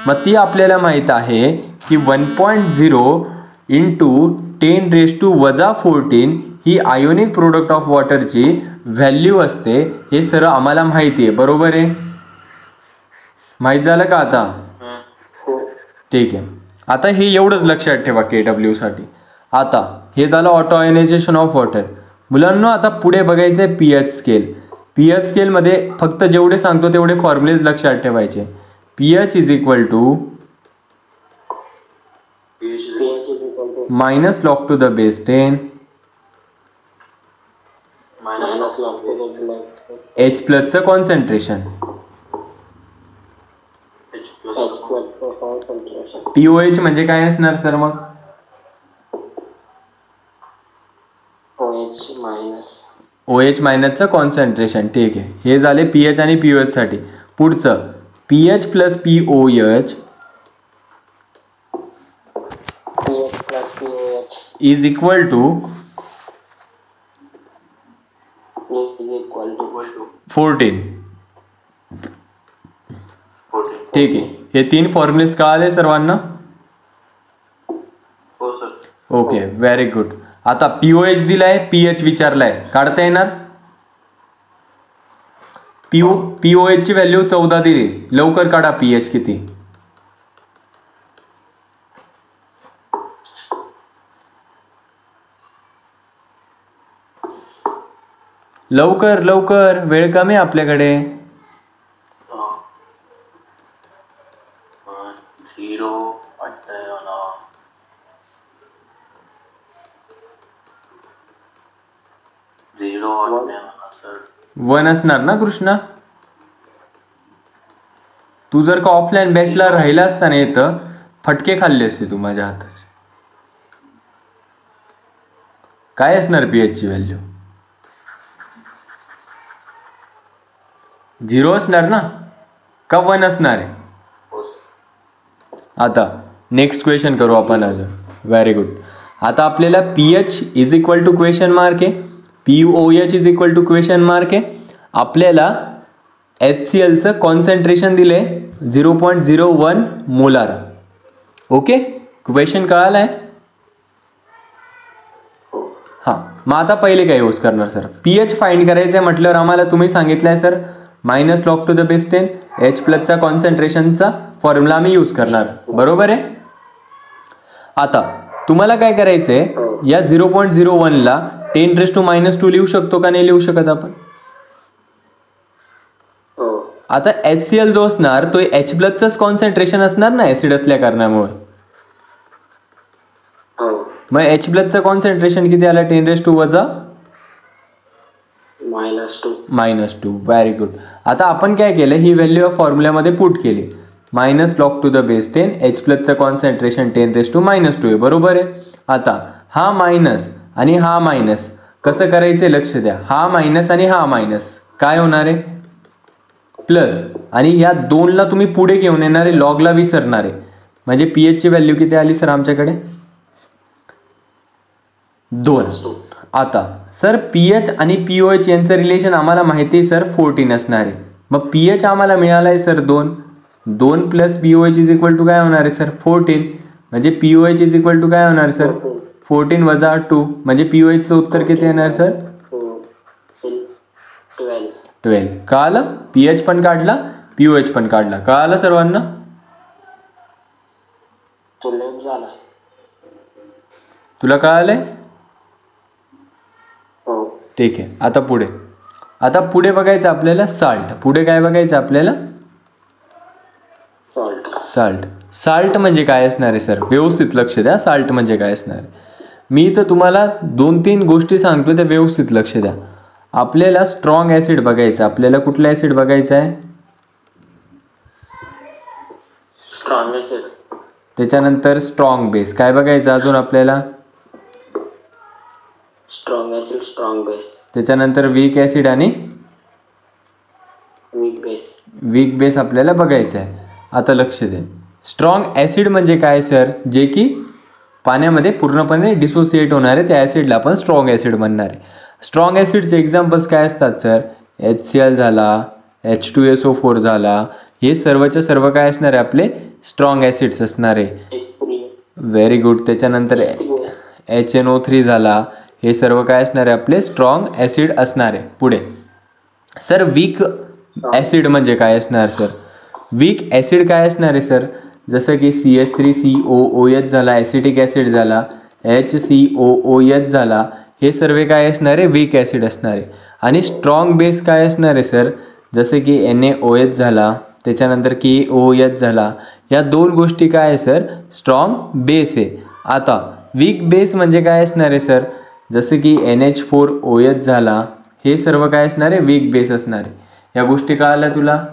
[SPEAKER 1] मग ती आपल्याला माहीत आहे की 1.0 इंटू 10⁻⁻14 ही आयोनिक प्रोडक्ट ऑफ वॉटरची व्हॅल्यू असते. हे सर्व आम्हाला माहिती आहे, बरोबर आहे? माहीत झालं का आता? ठीक आहे. आता हे एवढंच लक्षात ठेवा KW साठी. आता हे झालं ऑटो आयोनायझेशन ऑफ वॉटर. मुलांना आता पुढे बघायचं आहे pH स्केल. pH स्केलमध्ये फक्त जेवढे सांगतो तेवढे फॉर्म्युलेज लक्षात ठेवायचे. pH is equal to minus log to the base 10 H प्लसचं कॉन्सन्ट्रेशन. POH म्हणजे काय असणार सर मग? OH मायनसचं कॉन्सन्ट्रेशन. ठीक आहे, हे झाले pH आणि POH साठी. पुढचं pH plus POH is equal to 14. ठीक आहे, हे 3 फॉर्म्युलेज कळाले सर्वांना?
[SPEAKER 3] हो सर.
[SPEAKER 1] Okay, very good. आता POH दिलाय, pH विचारलाय, काढता येणार? POH ची व्हॅल्यू 14 दिली. लवकर काढा pH किती. लवकर, वेळ कमी आपल्याकडे.
[SPEAKER 3] 0 वाटतंय मला. 0 वाटतंय मला सर.
[SPEAKER 1] 1 असणार ना कृष्णा? तू जर का ऑफलाईन बॅचला राहिला असता ना, इथं फटके खाल्ले असते तू माझ्या हाताचे. काय असणार pH ची व्हॅल्यू? 0 असणार ना का 1 असणार आहे? आता नेक्स्ट क्वेश्चन करू आपण अजून. Very good. आता आपल्याला pH is equal to question mark आहे, POH is equal to question mark आहे. आपल्याला HClचं कॉन्सन्ट्रेशन दिले 0.01 मोलार. ओके, क्वेश्चन कळाला आहे? हां, मग आता पहिले काय यूज करणार सर? pH फाइंड करायचं आहे म्हटल्यावर आम्हाला तुम्ही सांगितलं आहे sir minus log to the base 10 H प्लसचा कॉन्सन्ट्रेशनचा फॉर्म्युला आम्ही यूज करणार, बरोबर आहे? आता तुम्हाला काय करायचं आहे, या 0.01ला 10⁻² लिहू शकतो का नाही लिहू शकत आपण? आता HCl जो असणार तो H+च कॉन्सन्ट्रेशन असणार ना ऍसिड असल्या कारणामुळे. मग H+चं कॉन्सन्ट्रेशन किती आला? 10⁻² -2. Very good. आता आपण काय केलं, ही व्हॅल्यू या फॉर्म्युल्यामध्ये पुट केली. -log⁻10 H+चं कॉन्सन्ट्रेशन 10⁻² आहे, बरोबर आहे. आता हा मायनस आणि हा मायनस कसं करायचं लक्ष द्या. हा मायनस आणि हा मायनस काय होणार आहे? प्लस. आणि या 2ला तुम्ही पुढे घेऊन येणार आहे, लॉगला विसरणार आहे. म्हणजे pH ची व्हॅल्यू किती आली सर आमच्याकडे? 2. आता सर pH आणि pOH यांचं रिलेशन आम्हाला माहिती आहे सर 14 असणार आहे. मग pH आम्हाला मिळाला आहे सर 2. 2 + pOH = काय होणार आहे सर? 14. म्हणजे pOH = काय होणार सर? 14 - 2 म्हणजे pOHचं उत्तर किती येणार सर? 12. कळालं? pH पण काढला, pOH पण काढला. कळालं सर्वांना? तुला कळालंय? ठीक आहे. आता पुढे बघायचं आपल्याला साल्ट. पुढे काय बघायचं आपल्याला? साल्ट म्हणजे काय असणार आहे सर? व्यवस्थित लक्ष द्या. साल्ट म्हणजे काय असणार आहे? मी तर तुम्हाला 2-3 गोष्टी सांगतो, त्या व्यवस्थित लक्ष द्या. आपल्याला स्ट्रॉंग ऍसिड बघायचं. आपल्याला कुठला ऍसिड बघायचा आहे?
[SPEAKER 2] Strong acid.
[SPEAKER 1] त्याच्यानंतर स्ट्रॉंग बेस. काय बघायचं अजून आपल्याला?
[SPEAKER 2] Strong acid, strong base.
[SPEAKER 1] त्याच्यानंतर वीक ऍसिड आणि वीक बेस आपल्याला बघायचं आहे. आता लक्ष द्या. स्ट्रॉंग ऍसिड म्हणजे काय सर? जे की पाण्यामध्ये पूर्णपणे डिसोसिएट होणार आहे, त्या ऍसिडला आपण स्ट्रॉंग ऍसिड म्हणणार आहे. स्ट्रॉंग ऍसिडचे एक्झाम्पल्स काय असतात सर? HCl झाला, H2SO4 झाला, हे सर्वच्या सर्व काय असणार आहे? आपले स्ट्रॉंग ऍसिड्स असणार आहे. Very good. त्याच्यानंतर HNO3 झाला, हे सर्व काय असणार आहे? आपले स्ट्रॉंग ऍसिड असणार आहे. पुढे सर वीक ऍसिड म्हणजे काय असणार सर? वीक ऍसिड काय असणार आहे सर? जसं की CH3COOH झाला, ॲसिटिक ॲसिड झाला, HCOOH झाला, हे सर्व काय असणार आहे? वीक ॲसिड असणार आहे. आणि स्ट्रॉंग बेस काय असणार आहे सर? जसं की NaOH झाला, त्याच्यानंतर KOH झाला, या 2 गोष्टी काय आहे सर? स्ट्रॉंग बेस आहे. आता वीक बेस म्हणजे काय असणार आहे सर? जसं की NH4OH झाला, हे सर्व काय असणार आहे? वीक बेस असणार आहे. या गोष्टी कळाल्या तुला?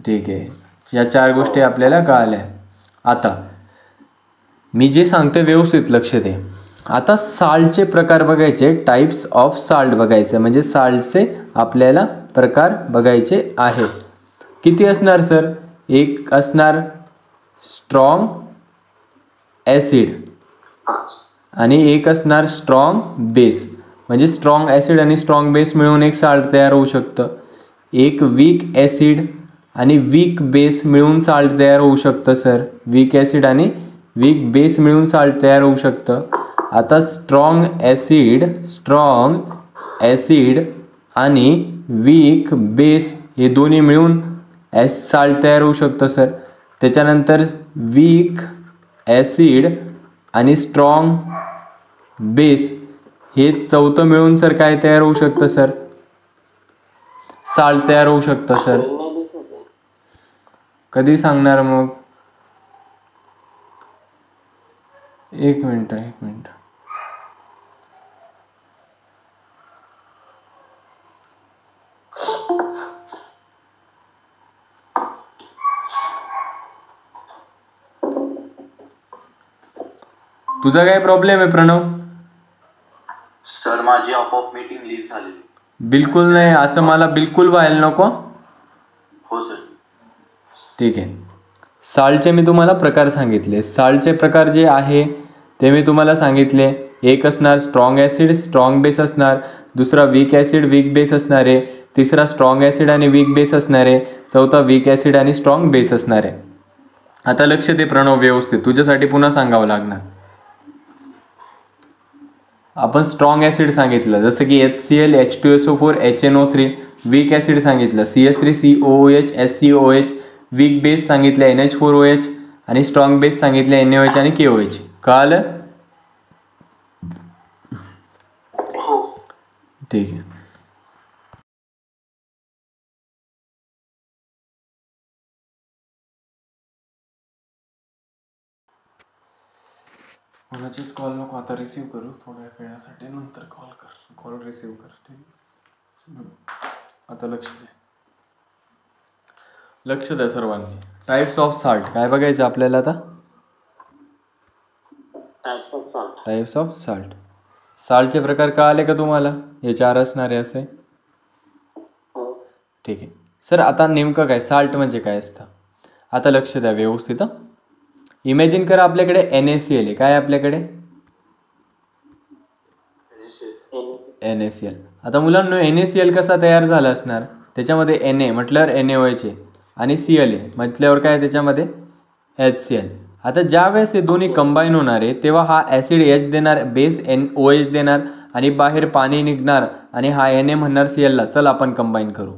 [SPEAKER 1] ठीक आहे. या 4 गोष्टी आपल्याला कळाल्या. आता मी जे सांगतोय व्यवस्थित लक्ष दे. आता साल्टचे प्रकार बघायचे, टाइप्स ऑफ साल्ट बघायचे, म्हणजे साल्टचे आपल्याला प्रकार बघायचे आहेत. किती असणार सर? एक असणार स्ट्रॉंग ॲसिड आणि एक असणार स्ट्रॉंग बेस. म्हणजे स्ट्रॉंग ॲसिड आणि स्ट्रॉंग बेस मिळून एक साल्ट तयार होऊ शकतं. एक वीक ॲसिड आणि वीक बेस मिळून साल्ट तयार होऊ शकतं सर. वीक ॲसिड आणि वीक बेस मिळून साल्ट तयार होऊ शकतं. आता स्ट्रॉंग ॲसिड आणि वीक बेस हे दोन्ही मिळून साल्ट तयार होऊ शकतं सर. त्याच्यानंतर वीक ॲसिड आणि स्ट्रॉंग बेस हे चौथं मिळून सर काय तयार होऊ शकतं सर? साल्ट तयार होऊ शकतं सर. कधी सांगणार मग? एक मिनिट. तुझा काय प्रॉब्लेम आहे प्रणव?
[SPEAKER 3] सर माझी आपोआप मीटिंग लीव झालेली.
[SPEAKER 1] बिलकुल नाही, असं मला बिलकुल व्हायला नको.
[SPEAKER 3] हो सर.
[SPEAKER 1] ठीक आहे. साल्टचे मी तुम्हाला प्रकार सांगितले. साल्टचे प्रकार जे आहे ते मी तुम्हाला सांगितले. एक असणार स्ट्रॉंग ॲसिड, स्ट्रॉंग बेस असणार. दुसरा वीक ॲसिड, वीक बेस असणार आहे. तिसरा स्ट्रॉंग ॲसिड आणि वीक बेस असणार आहे. चौथा वीक ॲसिड आणि स्ट्रॉंग बेस असणार आहे. आता लक्ष दे प्रणव व्यवस्थित, तुझ्यासाठी पुन्हा सांगावं लागणार. आपण स्ट्रॉंग ॲसिड सांगितलं जसं की HCl, H2SO4, HNO3. Weak acid सांगितलं CH3COOH, SCOH. वीक बेस सांगितलं NH4OH आणि स्ट्रॉंग बेस सांगितले NaOH आणि KOH. कळालं?
[SPEAKER 3] हो.
[SPEAKER 1] ठीक आहे. कोणाचीच कॉल नको आता रिसीव्ह करू थोड्या वेळासाठी, नंतर कॉल रिसीव्ह कर. ठीक आहे, आता लक्ष द्या सर्वांनी. टाईप्स ऑफ साल्ट काय बघायचं आपल्याला आता? Types of salt. साल्टचे प्रकार कळाले का तुम्हाला? हे 4 असणारे असे. ठीक आहे सर, आता नेमकं काय साल्ट म्हणजे काय असतं? आता लक्ष द्या व्यवस्थित. इमॅजिन करा आपल्याकडे NaCl आहे. काय आपल्याकडे? NaCl. आता मुलांनो NaCl कसा तयार झाला असणार? त्याच्यामध्ये Na म्हटल्यावर NaOH आहे आणि Cl आहे म्हटल्यावर काय त्याच्यामध्ये HCl. आता ज्या वेळेस हे दोन्ही कंबाईन होणार आहे तेव्हा हा ॲसिड H देणार, बेस OH देणार आणि बाहेर पाणी निघणार आणि हा Na म्हणणार Cl ला चल आपण कंबाईन करू.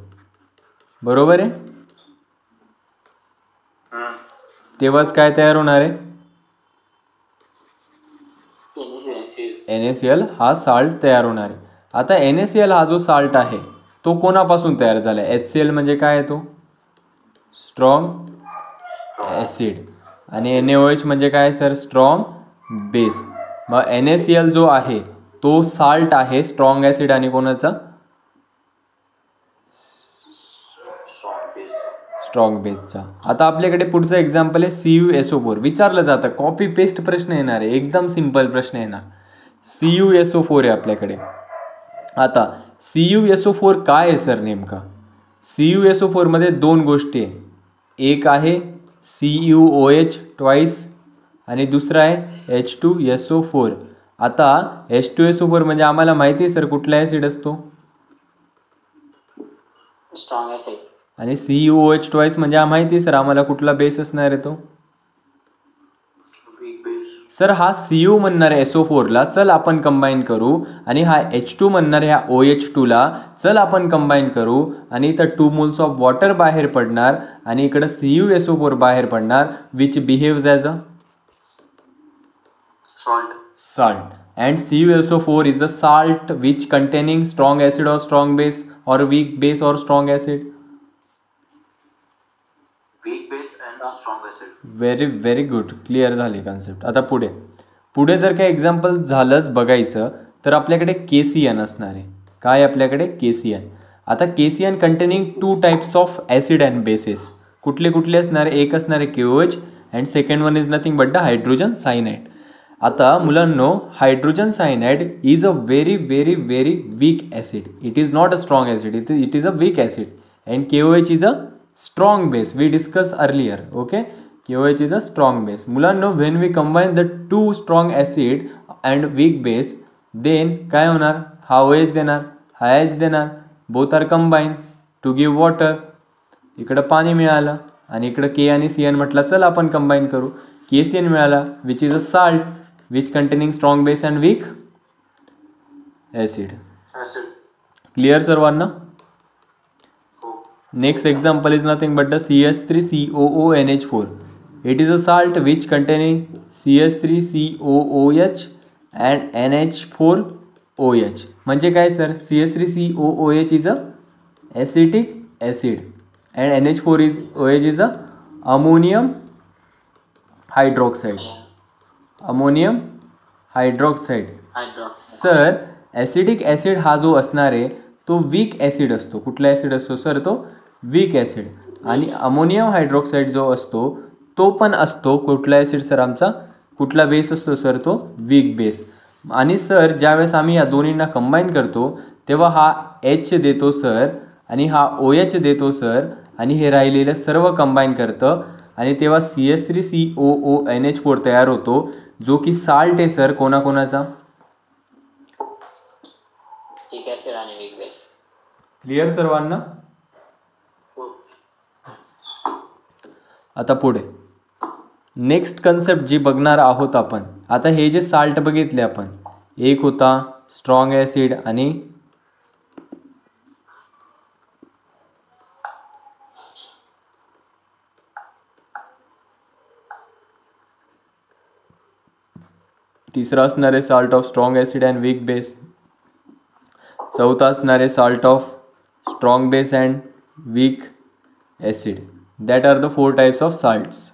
[SPEAKER 1] बरोबर आहे? तेव्हाच काय तयार होणार आहे? NaCl हा साल्ट तयार होणार आहे. आता NaCl हा जो साल्ट आहे तो कोणापासून तयार झाला आहे? HCl म्हणजे काय आहे? तो स्ट्रॉंग ॲसिड आणि NaOH म्हणजे काय सर? Strong base. मग NaCl जो आहे तो साल्ट आहे स्ट्रॉंग ॲसिड आणि कोणाचा? स्ट्रॉंग बेसचा. आता आपल्याकडे पुढचं एक्झाम्पल आहे CuSO4. विचारलं जातं, कॉपी पेस्ट प्रश्न येणार आहे, एकदम सिंपल प्रश्न येणार. CuSO4 आहे आपल्याकडे. आता CuSO4 काय आहे सर नेमका? CuSO4 मध्ये 2 गोष्टी आहे. एक आहे CuOH ट्वाइस आणि दुसरा आहे H2SO4. आता H2SO4 म्हणजे आम्हाला माहिती आहे सर कुठला ॲसिड असतो?
[SPEAKER 2] Strong acid.
[SPEAKER 1] आणि CuOH ट्वाइस म्हणजे माहिती आहे सर आम्हाला कुठला बेस असणार आहे? तो सर हा Cu म्हणणार आहे SO4 ला चल आपण कंबाईन करू आणि हा H2 म्हणणार आहे ह्या OH2 ला चल आपण कंबाईन करू आणि इथं 2 moles ऑफ वॉटर बाहेर पडणार आणि इकडं CuSO4 बाहेर पडणार which behaves as a salt. And CuSO4 is the salt which containing strong acid or strong base or weak base or strong acid.
[SPEAKER 3] Weak base and strong acid.
[SPEAKER 1] Very good. Clear झाली concept. आता पुढे जर काही example झालंच बघायचं तर आपल्याकडे KCN असणार आहे. काय आपल्याकडे? KCN. आता KCN containing 2 types of acid and bases. कुठले असणार? एक असणार आहे KOH and second one is nothing but the hydrogen cyanide. आता मुलांनो hydrogen cyanide is a very weak acid. It is not a strong acid, it is a weak acid. And KOH is a strong base. We discussed earlier. Okay, KOH is a strong base. मुलांनो when we combine the 2 strong acid and weak base then काय होणार? हा OH देणार, हा H देणार, both are combined to give water. इकडं पाणी मिळालं आणि इकडं K आणि CN म्हटलं चल आपण कंबाईन करू. KCN मिळाला which is a salt which containing strong base and weak acid. Clear सर्वांना? Next example is nothing but the CH3COONH4. It is a salt which containing CH3COOH and NH4OH. म्हणजे काय sir? CH3COOH is a acetic acid and NH4OH is a ammonium hydroxide. Ammonium hydroxide. Sir acidic acid हा जो असणार आहे तो weak acid असतो. कुठला acid असतो सर? तो वीक ॲसिड. आणि अमोनियम हायड्रॉक्साईड जो असतो तो पण असतो कुठला ॲसिड सर? आमचा कुठला बेस असतो सर? तो वीक बेस. आणि सर ज्यावेळेस आम्ही या दोन्हींना कंबाईन करतो तेव्हा हा H देतो सर आणि हा OH देतो सर आणि हे राहिलेलं सर्व कंबाईन करतं आणि तेव्हा CH3COONH4 तयार होतो जो की साल्ट आहे सर कोणाकोणाचा?
[SPEAKER 2] वीक ॲसिड आणि वीक बेस.
[SPEAKER 1] क्लिअर सर्वांना? आता पुढे नेक्स्ट कन्सेप्ट जी बघणार आहोत आपण. आता हे जे साल्ट बघितले आपण, एक होता स्ट्रॉंग ॲसिड आणि तिसरा असणार आहे salt of strong acid and weak base. चौथा असणार आहे salt of strong base and weak acid. That are the 4 types of salts.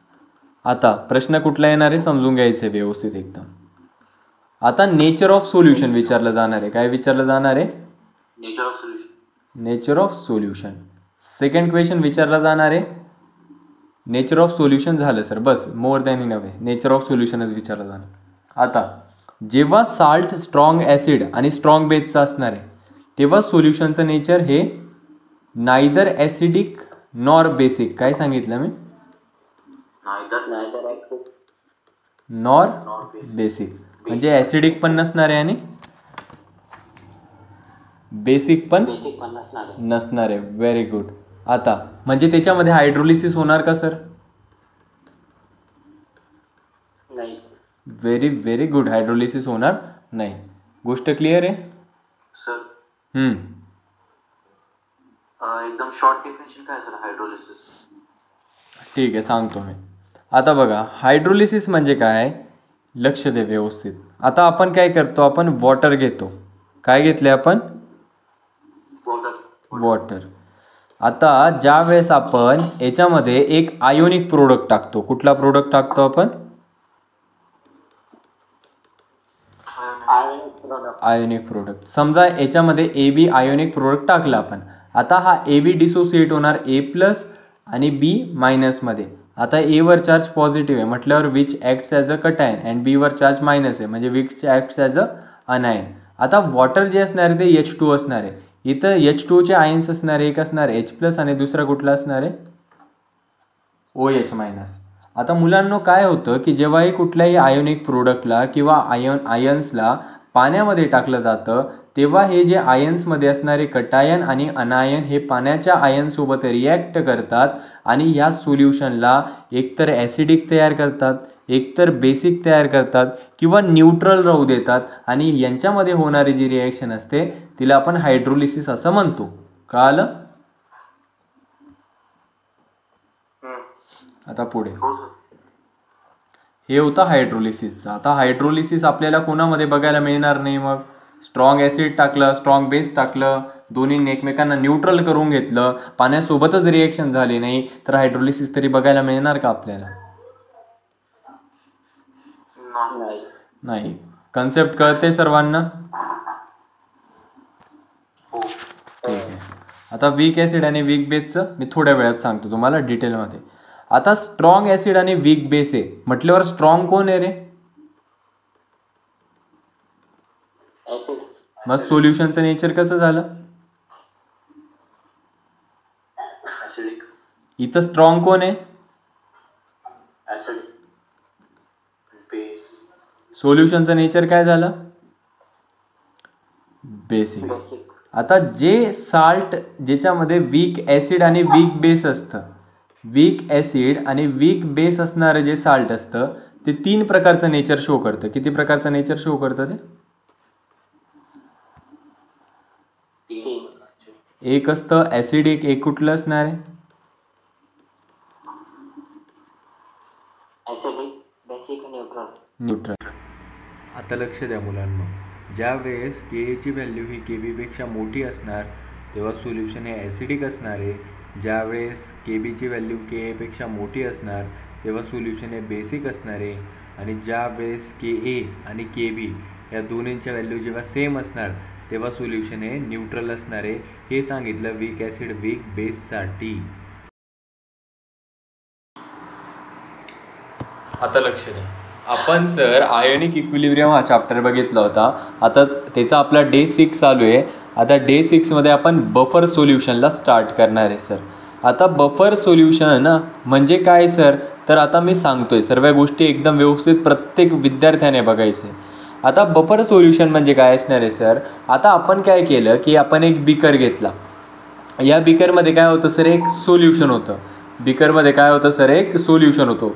[SPEAKER 1] आता प्रश्न कुठला येणार आहे समजून घ्यायचं आहे व्यवस्थित एकदम. आता नेचर ऑफ सोल्युशन विचारलं जाणार आहे. काय विचारलं जाणार आहे?
[SPEAKER 3] Nature of solution.
[SPEAKER 1] Nature of solution. Second question विचारला जाणार आहे नेचर ऑफ सोल्युशन. झालं सर, बस मोर दॅन इनफ आहे. नेचर ऑफ सोल्युशनच विचारलं जाणार. आता जेव्हा साल्ट स्ट्रॉंग ॲसिड आणि स्ट्रॉंग बेसचा असणार आहे तेव्हा सोल्युशनचं नेचर हे नायदर ॲसिडिक नॉर बेसिक. काय सांगितलं मी? Nor basic. म्हणजे ॲसिडिक पण नसणार आहे आणि बेसिक पण नसणार आहे. Very good. आता म्हणजे त्याच्यामध्ये हायड्रोलिसिस होणार का सर?
[SPEAKER 2] नाही.
[SPEAKER 1] Very very good. हायड्रोलिसिस होणार नाही. गोष्ट क्लिअर आहे
[SPEAKER 3] सर? एकदम शॉर्ट डेफिनेशन काय सर हायड्रोलिसिस?
[SPEAKER 1] ठीक आहे सांगतो मी. आता बघा हायड्रोलिसिस म्हणजे काय, लक्ष दे व्यवस्थित. आता आपण काय करतो, आपण वॉटर घेतो. काय घेतले आपण? वॉटर. आता ज्या वेळेस आपण याच्यामध्ये एक आयोनिक प्रोडक्ट टाकतो. कुठला प्रोडक्ट टाकतो आपण? Ionic product. समजा याच्यामध्ये AB आयोनिक प्रोडक्ट टाकला आपण. आता हा AB डिसोसिएट होणार A+ आणि B- मध्ये. आता A वर चार्ज पॉझिटिव्ह आहे म्हटल्यावर which acts as a cation and B वर चार्ज मायनस आहे म्हणजे विच ॲक्ट्स ॲज अ अनायन. आता वॉटर जे असणार आहे ते H2 असणार आहे. इथं H2चे आयन्स असणार आहे. एक असणार H+ आणि दुसरा कुठला असणार आहे? OH-. आता मुलांनो काय होतं की जेव्हाही कुठल्याही आयोनिक प्रोडक्टला किंवा आयन्सला पाण्यामध्ये टाकलं जातं तेव्हा हे जे आयन्समध्ये असणारे कटायन आणि अनायन हे पाण्याच्या आयनसोबत रिॲक्ट करतात आणि ह्या सोल्युशनला एकतर ॲसिडिक तयार करतात, एकतर बेसिक तयार करतात किंवा न्यूट्रल राहू देतात. आणि यांच्यामध्ये होणारी जी रिॲक्शन असते तिला आपण हायड्रोलिसिस असं म्हणतो. कळालं? आता पुढे हे होतं हायड्रोलिसिसचं. आता हायड्रोलिसिस आपल्याला कोणामध्ये बघायला मिळणार नाही. मग स्ट्रॉंग ॲसिड टाकलं, स्ट्रॉंग बेस टाकलं, दोन्ही एकमेकांना न्यूट्रल करून घेतलं, पाण्यासोबतच रिएक्शन झाली नाही तर हायड्रोलिसिस तरी बघायला मिळणार का आपल्याला? नाही. कन्सेप्ट कळते सर्वांना? ठीक आहे. आता वीक ॲसिड आणि वीक बेसचं मी थोड्या वेळात सांगतो तुम्हाला डिटेलमध्ये. आता स्ट्रॉंग ॲसिड आणि वीक बेस आहे म्हटल्यावर स्ट्रॉंग कोण आहे रे?
[SPEAKER 2] ॲसिड.
[SPEAKER 1] मग सोल्युशनचं नेचर कसं झालं?
[SPEAKER 3] ॲसिडिक.
[SPEAKER 1] इथं स्ट्रॉंग कोण आहे?
[SPEAKER 3] ॲसिड. बेस.
[SPEAKER 1] सोल्युशनचं नेचर काय झालं? बेसिक. आता जे साल्ट ज्याच्यामध्ये वीक ॲसिड आणि वीक बेस असतं, वीक ॲसिड आणि वीक बेस असणारं जे साल्ट असतं ते 3 प्रकारचं नेचर शो करतं. किती प्रकारचं नेचर शो करतं ते?
[SPEAKER 2] 3.
[SPEAKER 1] एक असतं ॲसिडिक. एक कुठलं असणार आहे?
[SPEAKER 2] Acidic, basic, neutral.
[SPEAKER 1] न्यूट्रल. आता लक्ष द्या मुलांना. ज्या वेळेस Ka ची व्हॅल्यू ही Kb पेक्षा मोठी असणार तेव्हा सोल्युशन हे ॲसिडिक असणार आहे. ज्या वेळेस Kb ची व्हॅल्यू Ka पेक्षा मोठी असणार तेव्हा सोल्युशन हे बेसिक असणार आहे. आणि ज्या वेळेस Ka आणि Kb या दोन्हींच्या व्हॅल्यू जेव्हा सेम असणार तेव्हा सोल्युशन हे न्यूट्रल असणार आहे. हे सांगितलं वीक ॲसिड वीक बेससाठी. आता लक्ष द्या. आपण सर आयोनिक इक्विलिब्रियम हा चॅप्टर बघितला होता. आता त्याचा आपला डे 6 चालू आहे. आता डे 6मध्ये आपण बफर सोल्युशनला स्टार्ट करणार आहे सर. आता बफर सोल्युशन म्हणजे काय सर? तर आता मी सांगतोय सर्व गोष्टी एकदम व्यवस्थित प्रत्येक विद्यार्थ्याने बघायचं आहे. आता बफर सोल्युशन म्हणजे काय असणार आहे सर? आता आपण काय केलं की आपण एक बीकर घेतला. या बीकरमध्ये काय होतं सर? एक सोल्युशन होतं. बीकरमध्ये काय होतं सर? एक सोल्युशन होतं.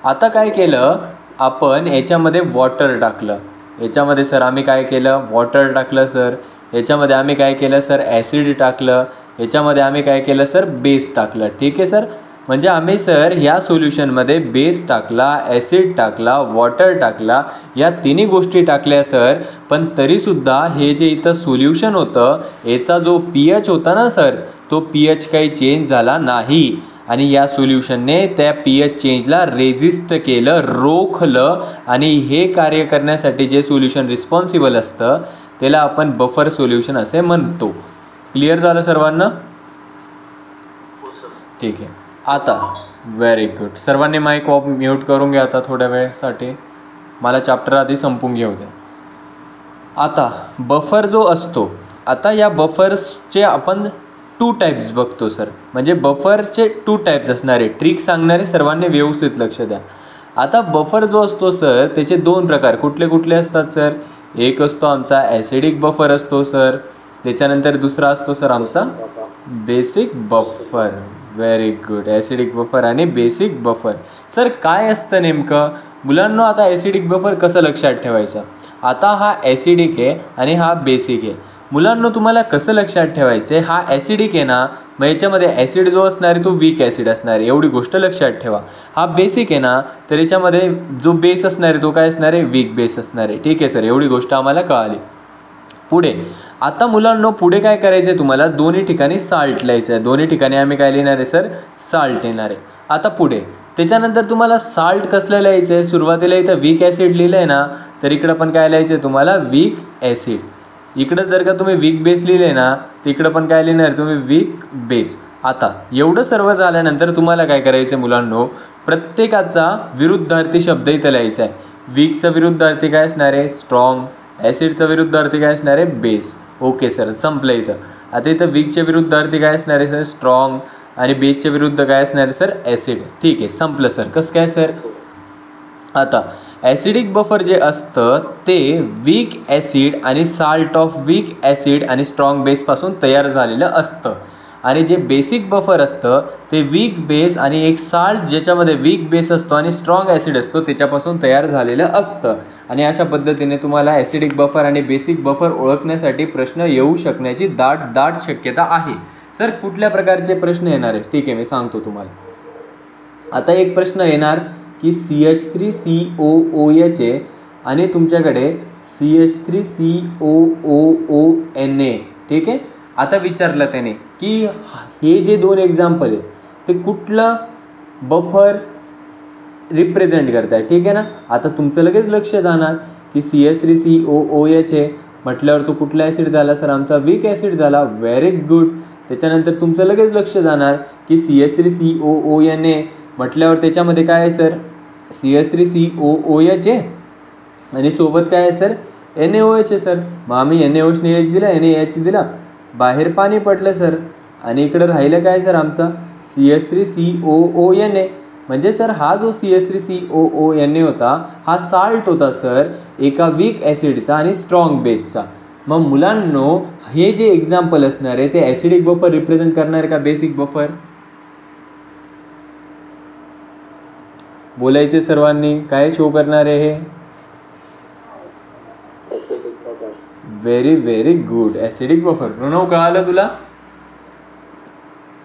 [SPEAKER 1] आता काय केलं आपण याच्यामध्ये वॉटर टाकलं. याच्यामध्ये सर आम्ही काय केलं? वॉटर टाकलं सर. याच्यामध्ये आम्ही काय केलं सर? ॲसिड टाकलं. याच्यामध्ये आम्ही काय केलं सर? बेस टाकलं. ठीक आहे सर. म्हणजे आम्ही सर ह्या सोल्युशनमध्ये बेस टाकला, ॲसिड टाकला, वॉटर टाकला, या तिन्ही गोष्टी टाकल्या सर. पण तरीसुद्धा हे जे इथं सोल्युशन होतं याचा जो pH होता ना सर, तो pH काही चेंज झाला नाही. आणि या सोल्युशनने त्या pH चेंजला रेजिस्ट केलं, रोखलं. आणि हे कार्य करण्यासाठी जे सोल्युशन रिस्पॉन्सिबल असतं त्याला आपण बफर सोल्युशन असे म्हणतो. क्लिअर झालं सर्वांना?
[SPEAKER 3] हो सर.
[SPEAKER 1] ठीक आहे. आता व्हेरी गुड. सर्वांनी माईक ऑफ म्यूट करून घ्या आता थोड्या वेळेसाठी. मला चॅप्टर आधी संपून घेऊ द्या. आता बफर जो असतो, आता या बफर्सचे आपण 2 टाईप्स बघतो सर. म्हणजे बफरचे 2 टाईप्स असणारे, ट्रिक सांगणारे सर्वांनी व्यवस्थित लक्ष द्या. आता बफर जो असतो सर त्याचे 2 प्रकार कुठले कुठले असतात सर? एक असतो आमचा ॲसिडिक बफर असतो सर, त्याच्यानंतर दुसरा असतो सर आमचा basic buffer. Very good. Acidic buffer आणि बेसिक बफर. सर काय असतं नेमकं मुलांना? आता ॲसिडिक बफर कसं लक्षात ठेवायचं? आता हा ॲसिडिक आहे आणि हा बेसिक आहे. मुलांना तुम्हाला कसं लक्षात ठेवायचं आहे? हा ॲसिडिक आहे ना, मग याच्यामध्ये ॲसिड जो असणार आहे तो वीक ॲसिड असणार आहे, एवढी गोष्ट लक्षात ठेवा. हा बेसिक आहे ना, तर याच्यामध्ये जो बेस असणार आहे तो काय असणार आहे? वीक बेस असणार आहे. ठीक आहे सर, एवढी गोष्ट आम्हाला कळाली. पुढे आता मुलांनो पुढे काय करायचं आहे तुम्हाला? दोन्ही ठिकाणी साल्ट लिहायचं आहे. दोन्ही ठिकाणी आम्ही काय लिहिणार आहे सर? साल्ट लिहिणार आहे. आता पुढे त्याच्यानंतर तुम्हाला साल्ट कसलं लिहायचं आहे? सुरुवातीला इथं वीक ॲसिड लिहिलं आहे ना, तर इकडं पण काय लिहायचं आहे तुम्हाला? Weak acid. इकडं जर का तुम्ही वीक बेस लिहिले ना, तर इकडं पण काय लिहिणार तुम्ही? Weak base. आता एवढं सर्व झाल्यानंतर तुम्हाला काय करायचं आहे मुलांनो? प्रत्येकाचा विरुद्धार्थी शब्द इथं लिहायचा आहे. वीकचा विरुद्धार्थी काय असणार आहे? स्ट्रॉंग. ॲसिडचा विरुद्धार्थी काय असणार आहे? बेस. ओके सर, संपलं इथं. आता इथं वीकच्या विरुद्धार्थी काय असणार आहे सर? स्ट्रॉंग. आणि बेसच्या विरुद्ध काय असणार आहे सर? ॲसिड. ठीक आहे, संपलं सर. कसं काय सर? आता ॲसिडिक बफर जे असतं ते वीक ॲसिड आणि साल्ट ऑफ वीक ॲसिड आणि स्ट्रॉंग बेसपासून तयार झालेलं असतं. आणि जे बेसिक बफर असतं ते वीक बेस आणि एक साल्ट ज्याच्यामध्ये वीक बेस असतो आणि स्ट्रॉंग ॲसिड असतो त्याच्यापासून तयार झालेलं असतं. आणि अशा पद्धतीने तुम्हाला ॲसिडिक बफर आणि बेसिक बफर ओळखण्यासाठी प्रश्न येऊ शकण्याची दाट शक्यता आहे. सर कुठल्या प्रकारचे प्रश्न येणार आहे? ठीक आहे, मी सांगतो तुम्हाला. आता एक प्रश्न येणार की CH3COOH आहे आणि तुमच्याकडे CH3COONA. ठीक आहे. आता विचारलं त्याने की हे जे 2 एक्झाम्पल आहे ते कुठलं बफर रिप्रेझेंट करत आहे? ठीक आहे ना. आता तुमचं लगेच लक्ष जाणार की CH3COOH आहे म्हटल्यावर तो कुठला ॲसिड झाला सर? आमचा वीक ॲसिड झाला. Very good. त्याच्यानंतर तुमचं लगेच लक्ष जाणार की CH3COONA म्हटल्यावर त्याच्यामध्ये काय आहे सर? CH3COOH आहे आणि सोबत काय आहे सर? NaOH आहे सर. मग आम्ही NaOHने H दिला, NaH दिला, बाहेर पाणी पडलं सर. आणि इकडं राहिलं काय सर? आमचा CH3COONA. म्हणजे सर हा जो CH3COONA होता हा साल्ट होता सर, एका वीक ॲसिडचा आणि स्ट्रॉंग बेसचा. मग मुलांनो हे जे एक्झाम्पल असणार आहे ते ॲसिडिक बफर रिप्रेझेंट करणार का बेसिक बफर? बोलायचे सर्वांनी. काय शो करणार आहे हे?
[SPEAKER 2] Acidic buffer.
[SPEAKER 1] Very good. Acidic buffer. Pranav कळालं तुला?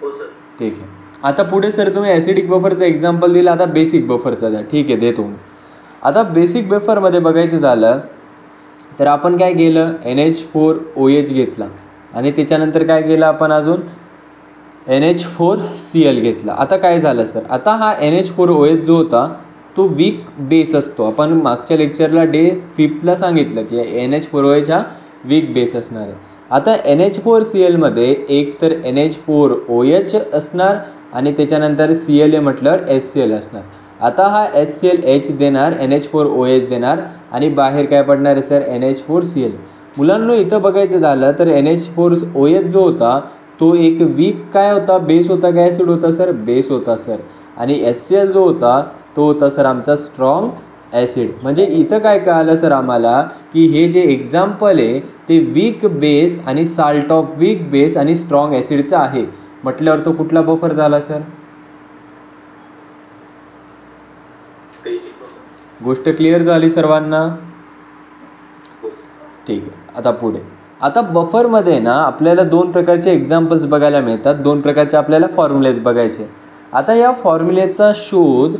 [SPEAKER 3] हो सर.
[SPEAKER 1] ठीक आहे. आता पुढे सर तुम्ही ॲसिडिक बफरचं एक्झाम्पल दिलं, आता बेसिक बफरचा द्या. ठीक आहे, देतो. आता बेसिक बफरमध्ये बघायचं झालं तर आपण काय केलं? NH4OH घेतला आणि त्याच्यानंतर काय केलं आपण? अजून NH4Cl घेतला. आता काय झालं सर? आता हा NH4OH जो होता तो वीक बेस असतो. आपण मागच्या लेक्चरला डे 5ला सांगितलं की NH4OH हा वीक बेस असणार आहे. आता NH4Clमध्ये एक तर NH4OH असणार आणि त्याच्यानंतर Cl म्हटल्यावर HCl असणार. आता हा HClH देणार, NH4OH देणार आणि बाहेर काय पडणार आहे सर? NH4Cl. मुलांना इथं बघायचं झालं तर NH4OH जो होता तो एक वीक काय होता? बेस होता का ॲसिड होता सर? बेस होता सर. आणि HCl जो होता तो होता सर आमचा स्ट्रॉंग ॲसिड. म्हणजे इथं काय कळालं सर आम्हाला की हे जे एक्झाम्पल आहे ते वीक बेस आणि साल्ट ऑफ वीक बेस आणि स्ट्रॉंग ॲसिडचं आहे म्हटल्यावर तो कुठला बफर झाला सर? गोष्ट क्लिअर झाली सर्वांना? ठीक आहे. आता पुढे आता बफरमध्ये ना आपल्याला 2 प्रकारचे एक्झाम्पल्स बघायला मिळतात, 2 प्रकारचे आपल्याला फॉर्म्युलेज बघायचे. आता या फॉर्म्युलेचा शोध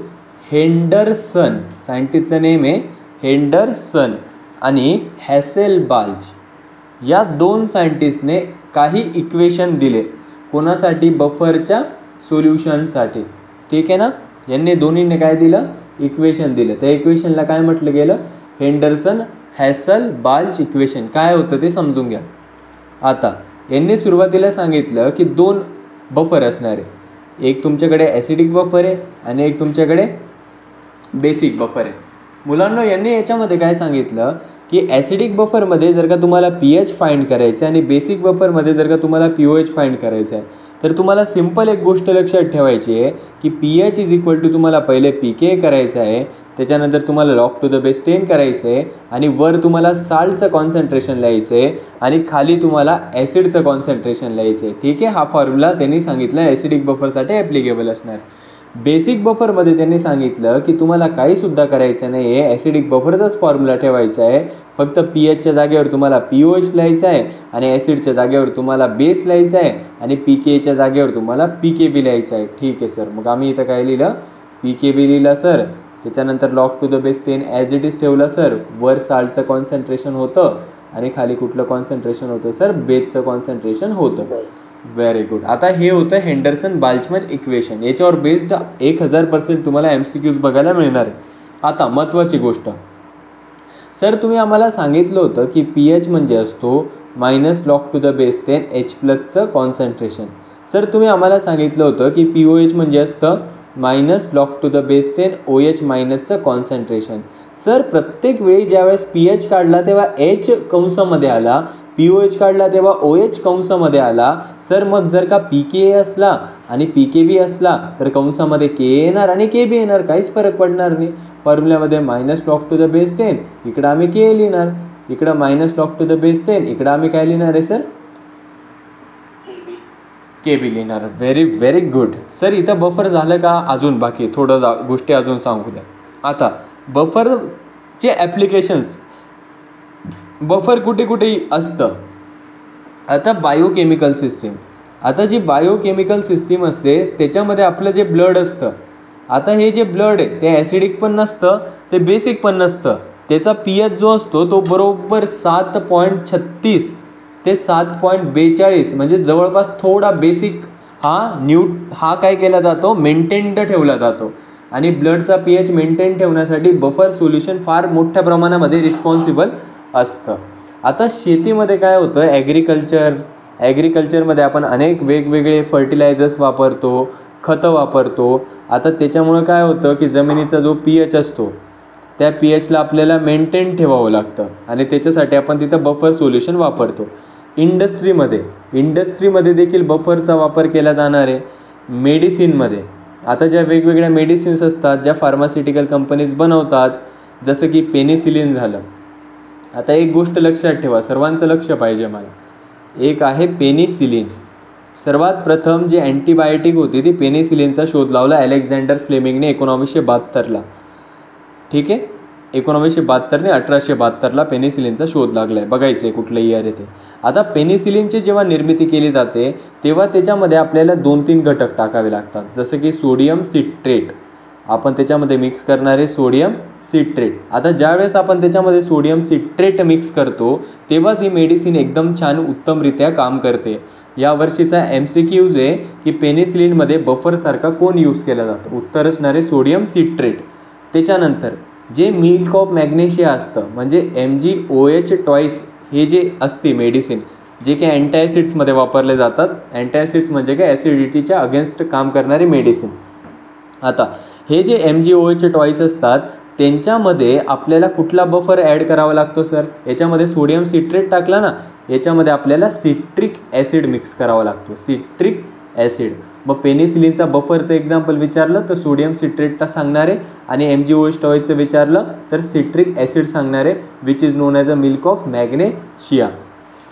[SPEAKER 1] हेंडरसन, सायंटिस्टचं नेम आहे हेंडरसन आणि हॅसेलबाल्च या 2 सायंटिस्टने काही इक्वेशन दिले कोणासाठी, बफरच्या सोल्युशनसाठी. ठीक आहे ना. यांनी दोन्हीने काय दिलं, इक्वेशन दिलं. त्या इक्वेशनला काय म्हटलं गेलं, हेंडरसन हॅसेलबाल्च इक्वेशन. काय होतं ते समजून घ्या. आता यांनी सुरुवातीला सांगितलं की 2 बफर असणार आहे. एक तुमच्याकडे ॲसिडिक बफर आहे आणि एक तुमच्याकडे बेसिक बफर आहे. मुलांना यांनी याच्यामध्ये काय सांगितलं की ॲसिडिक बफरमध्ये जर का तुम्हाला pH फाइंड करायचं आहे आणि बेसिक बफरमध्ये जर का तुम्हाला pOH फाइंड करायचं आहे, तर तुम्हाला सिम्पल एक गोष्ट लक्षात ठेवायची आहे की pH इज इक्वल टू तुम्हाला पहिले pK करायचं आहे, त्याच्यानंतर तुम्हाला लॉग टू द बेस 10 करायचं आहे आणि वर तुम्हाला साल्टचं कॉन्सन्ट्रेशन लिहायचं आहे आणि खाली तुम्हाला ॲसिडचं कॉन्सन्ट्रेशन लिहायचं आहे. ठीक आहे. हा फॉर्म्युला त्यांनी सांगितला ॲसिडिक बफरसाठी ॲप्लिकेबल असणार. बेसिक बफरमध्ये त्यांनी सांगितलं की तुम्हाला काहीसुद्धा करायचं नाही आहे, ॲसिडिक बफरचाच फॉर्म्युला ठेवायचा आहे. फक्त pHच्या जागेवर तुम्हाला pOH लिहायचं आहे आणि ॲसिडच्या जागेवर तुम्हाला बेस लिहायचं आहे आणि pKच्या जागेवर तुम्हाला pKb लिहायचं आहे. ठीक आहे सर. मग आम्ही इथं काय लिहिलं, pKb लिहिलं सर. त्याच्यानंतर log to the base 10 as it is ठेवलं सर. वर साल्टचं कॉन्सन्ट्रेशन होतं आणि खाली कुठलं कॉन्सन्ट्रेशन होतं सर, बेसचं कॉन्सन्ट्रेशन होतं. Very good. आता हे होतं हेंडरसन बाल्चमन इक्वेशन. याच्यावर बेस्ड 1000% तुम्हाला MCQs बघायला मिळणार आहे. आता महत्त्वाची गोष्ट, सर तुम्ही आम्हाला सांगितलं होतं की pH म्हणजे असतो minus log to the base 10 H+चं कॉन्सन्ट्रेशन. सर तुम्ही आम्हाला सांगितलं होतं की pOH म्हणजे असतं minus log to the base 10 OH मायनसचं कॉन्सन्ट्रेशन. सर प्रत्येक वेळी ज्यावेळेस pH काढला तेव्हा H कंसामध्ये आला, pOH काढला तेव्हा OH कंसामध्ये आला. सर मग जर का pKa असला आणि pKb असला तर कंसामध्ये Ka येणार आणि Kb येणार, काहीच फरक पडणार नाही. फॉर्म्युल्यामध्ये minus log to the base 10 इकडं आम्ही Ka लिहिणार, इकडं minus log to the base 10 इकडं आम्ही काय लिहिणार आहे सर, KB लिहिणार. Very good. सर इथं बफर झालं का, अजून बाकी थोडं गोष्टी अजून सांगू द्या. आता बफरचे ॲप्लिकेशन्स, बफर कुठे कुठे असतं. आता बायोकेमिकल सिस्टीम, आता जी बायोकेमिकल सिस्टीम असते त्याच्यामध्ये आपलं जे ब्लड असतं, आता हे जे ब्लड आहे ते ॲसिडिक पण नसतं, ते बेसिक पण नसतं. त्याचा pH जो असतो तो बरोबर 7.36 ते 7.42 म्हणजे जवळपास थोडा बेसिक हा काय केला जातो, मेंटेन्ड ठेवला जातो. आणि ब्लडचा pH मेंटेन ठेवण्यासाठी बफर सोल्युशन फार मोठ्या प्रमाणामध्ये रिस्पॉन्सिबल असतं. आता शेतीमध्ये काय होतं, ॲग्रिकल्चरमध्ये आपण अनेक वेगवेगळे फर्टिलायझर्स वापरतो, खतं वापरतो. आता त्याच्यामुळं काय होतं की जमिनीचा जो pH असतो त्या pHला आपल्याला मेंटेन ठेवावं लागतं आणि त्याच्यासाठी आपण तिथं बफर सोल्युशन वापरतो. इंडस्ट्रीमध्ये देखील बफरचा वापर केला जाणार आहे. मेडिसिनमध्ये आता ज्या वेगवेगळ्या मेडिसिन्स असतात, ज्या फार्मास्युटिकल कंपनीज बनवतात, जसं की पेनिसिलिन झालं. आता एक गोष्ट लक्षात ठेवा, सर्वांचं लक्ष पाहिजे मला. एक आहे पेनिसिलिन. सर्वात प्रथम जी अँटीबायोटिक होती ती पेनिसिलिनचा शोध लावला अलेक्झांडर फ्लेमिंगने 1972ला. ठीक आहे. 1972 1872ला पेनिसिलिनचा शोध लागला आहे. बघायचं आहे कुठलं इयर आहे ते. आता पेनिसिलिनची जेव्हा निर्मिती केली जाते तेव्हा त्याच्यामध्ये आपल्याला 2-3 घटक टाकावे लागतात, जसं की सोडियम सिट्रेट. आपण त्याच्यामध्ये मिक्स करणारे सोडियम सिट्रेट. आता ज्यावेळेस आपण त्याच्यामध्ये सोडियम सिट्रेट मिक्स करतो तेव्हाच ही मेडिसिन एकदम छान उत्तमरित्या काम करते. या वर्षीचा MCQज आहे की पेनिसिलिनमध्ये बफरसारखा कोण यूज केला जातो, उत्तर असणारे सोडियम सिट्रेट. त्याच्यानंतर जे मिल्क ऑफ मॅग्नेशिया असतं म्हणजे MgOH टॉईस, हे जे असते मेडिसिन जे की अँटासिड्समध्ये वापरले जातात. अँटासिड्स म्हणजे काय, ॲसिडिटीच्या अगेन्स्ट काम करणारे मेडिसिन. आता हे जे MgOH टॉईस असतात त्यांच्यामध्ये आपल्याला कुठला बफर ॲड करावा लागतो सर, याच्यामध्ये सोडियम सिट्रेट टाकला ना, याच्यामध्ये आपल्याला सिट्रिक ॲसिड मिक्स करावा लागतो, सिट्रिक ॲसिड. मग पेनिसिलिनचा बफरचं एक्झाम्पल विचारलं तर सोडियम सिट्रेटचा सांगणारे आणि MgOH टॉईसचं विचारलं तर सिट्रिक ॲसिड सांगणारे, which is non as a milk of magnesia.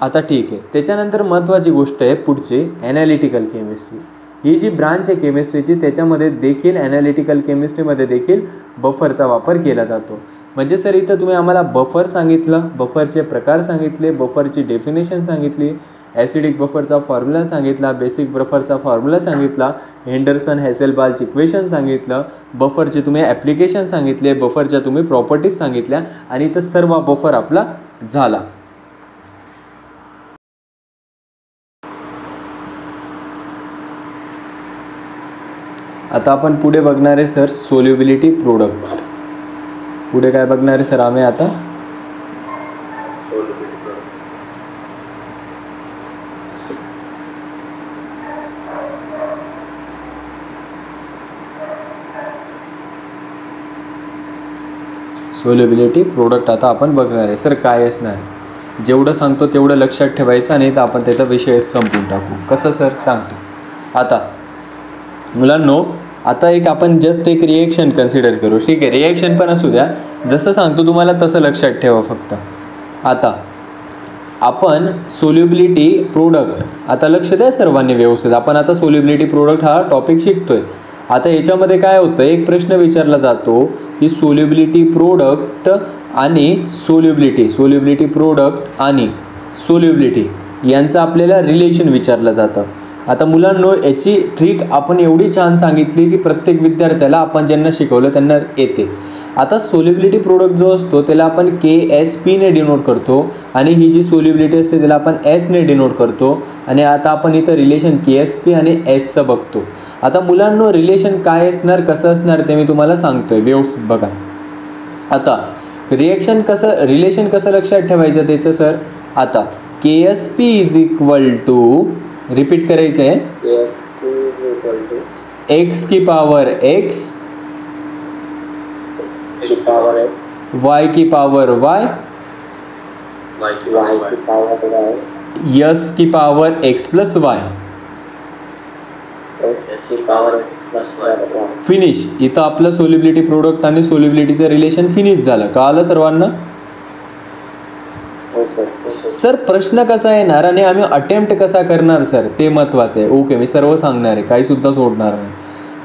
[SPEAKER 1] आता ठीक आहे. त्याच्यानंतर महत्त्वाची गोष्ट आहे पुढची, ॲनालिटिकल केमिस्ट्री. ही जी ब्रांच आहे केमिस्ट्रीची त्याच्यामध्ये देखील ॲनालिटिकल केमिस्ट्रीमध्ये देखील बफरचा वापर केला जातो. म्हणजे सर इथं तुम्ही आम्हाला बफर सांगितलं, बफरचे प्रकार सांगितले, बफरची डेफिनेशन सांगितली, ॲसिडिक बफरचा फॉर्म्युला सांगितला, बेसिक बफरचा फॉर्म्युला सांगितला, हेंडरसन हॅसेलबाल्च इक्वेशन सांगितलं, बफरचे तुम्ही ॲप्लिकेशन सांगितले, बफरच्या तुम्ही प्रॉपर्टीज सांगितल्या आणि इथं सर्व बफर आपला झाला. आता आपण पुढे बघणार आहे सर सोल्युबिलिटी प्रोडक्ट. पुढे काय बघणार आहे सर आम्ही आता? सोल्युबिलिटी प्रोडक्ट आता आपण बघणार आहे. सर काय असणार आहे? जेवढं सांगतो तेवढं लक्षात ठेवायचं आणि तर आपण त्याचा विषय संपवून टाकू. कसं सर सांगतो. आता मुलांनो आता एक आपण जस्ट एक रिएक्शन कन्सिडर करू. ठीक आहे, रिएक्शन पण असू द्या, जसं सांगतो तुम्हाला तसं लक्षात ठेवा फक्त. आता आपण सोल्युबिलिटी प्रोडक्ट, आता लक्ष द्या सर्वांनी व्यवस्थित. आपण आता सोल्युबिलिटी प्रोडक्ट हा टॉपिक शिकतोय. आता याच्यामध्ये काय होतं, एक प्रश्न विचारला जातो की सोल्युबिलिटी प्रोडक्ट आणि सोल्युबिलिटी प्रोडक्ट आणि सोल्युबिलिटी यांचं आपल्याला रिलेशन विचारलं जातं. आता मुलांनो याची ट्रिक आपण एवढी छान सांगितली की प्रत्येक विद्यार्थ्याला आपण ज्यांना शिकवलं त्यांना येते. आता सोल्युबिलिटी प्रोडक्ट जो असतो त्याला आपण KSP ने डिनोट करतो आणि ही जी सोल्युबिलिटी असते त्याला आपण S ने डिनोट करतो. आणि आता आपण इथं रिलेशन KSP आणि Hचं बघतो. आता मुलांनो रिलेशन काय असणार, कसं असणार ते मी तुम्हाला सांगतोय, व्यवस्थित बघा. आता रिलेशन कसं लक्षात ठेवायचं त्याचं सर. आता KSP is equal to, repeat करायचं आहे, x की पावर x, y की पावर y, s की power x plus y. Finish. इथं आपलं सोल्युबिलिटी प्रोडक्ट आणि सोल्युबिलिटीचं रिलेशन फिनिश झालं. कळालं सर्वांना? सर प्रश्न कसा येणार आणि आम्ही अटेम्प्ट कसा करणार सर ते महत्त्वाचं आहे. ओके, मी सर्व सांगणार आहे, काही सुद्धा सोडणार नाही.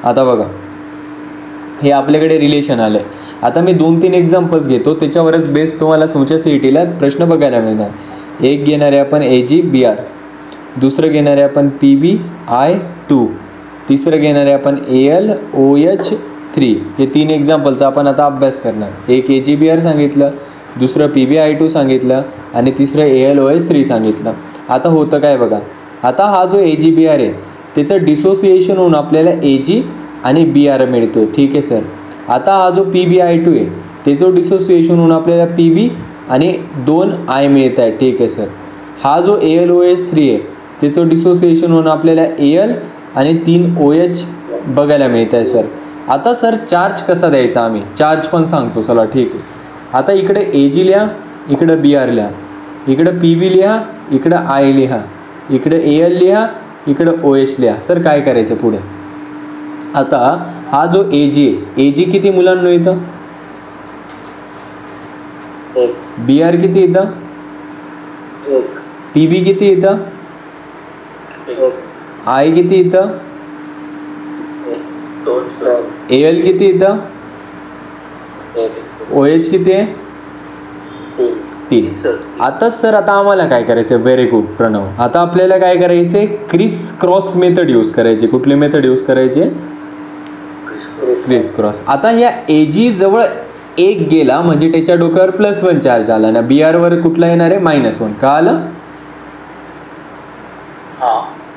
[SPEAKER 1] आता बघा हे आपल्याकडे रिलेशन आलं आहे. आता मी 2-3 एक्झाम्पल्स घेतो, त्याच्यावरच बेस्ट तुम्हाला तुमच्या CETला प्रश्न बघायला मिळणार. एक घेणार आहे आपण AgBr, दुसरं घेणार आहे आपण PbI2, तिसरं घेणार आहे आपण AlOH3. हे 3 एक्झाम्पलचा आपण आता अभ्यास करणार. एक AgBr सांगितलं, दुसरं PbI2 सांगितलं आणि तिसरं AlOH3 सांगितलं. आता होतं काय बघा, आता हा जो AgBr आहे त्याचं डिसोसिएशन होऊन आपल्याला Ag आणि Br मिळतोय. ठीक आहे सर. आता हा जो PbI2 आहे त्याचं डिसोसिएशन होऊन आपल्याला Pb आणि 2 I मिळत आहे. ठीक आहे सर. हा जो AlOH3 आहे त्याचं डिसोसिएशन होऊन आपल्याला Al आणि 3 OH बघायला मिळत आहे सर. आता सर चार्ज कसा द्यायचा आम्ही, चार्ज पण सांगतो. चला ठीक आहे. आता इकडे Ag लिहा, इकडं Br लिहा, इकडं Pb लिहा, इकडं I लिहा, इकडं Al लिहा, इकडं OH लिहा. सर काय करायचं पुढे. आता हा जो Ag आहे, Ag किती मुलांना इथं, Br किती इथं, Pb किती इथं, I किती इथं, Al किती इथं, OH किती आहे, 3. आता सर आता आम्हाला काय करायचं, व्हेरी गुड प्रणव. आता आपल्याला काय करायचे, क्रिस क्रॉस मेथड यूज करायची. कुठली मेथड यूज करायची, क्रिस क्रॉस. आता या Ag जवळ 1 गेला म्हणजे त्याच्या डोक्यावर +1 चार्ज आला ना, Br वर कुठला येणार आहे -1. कळालं?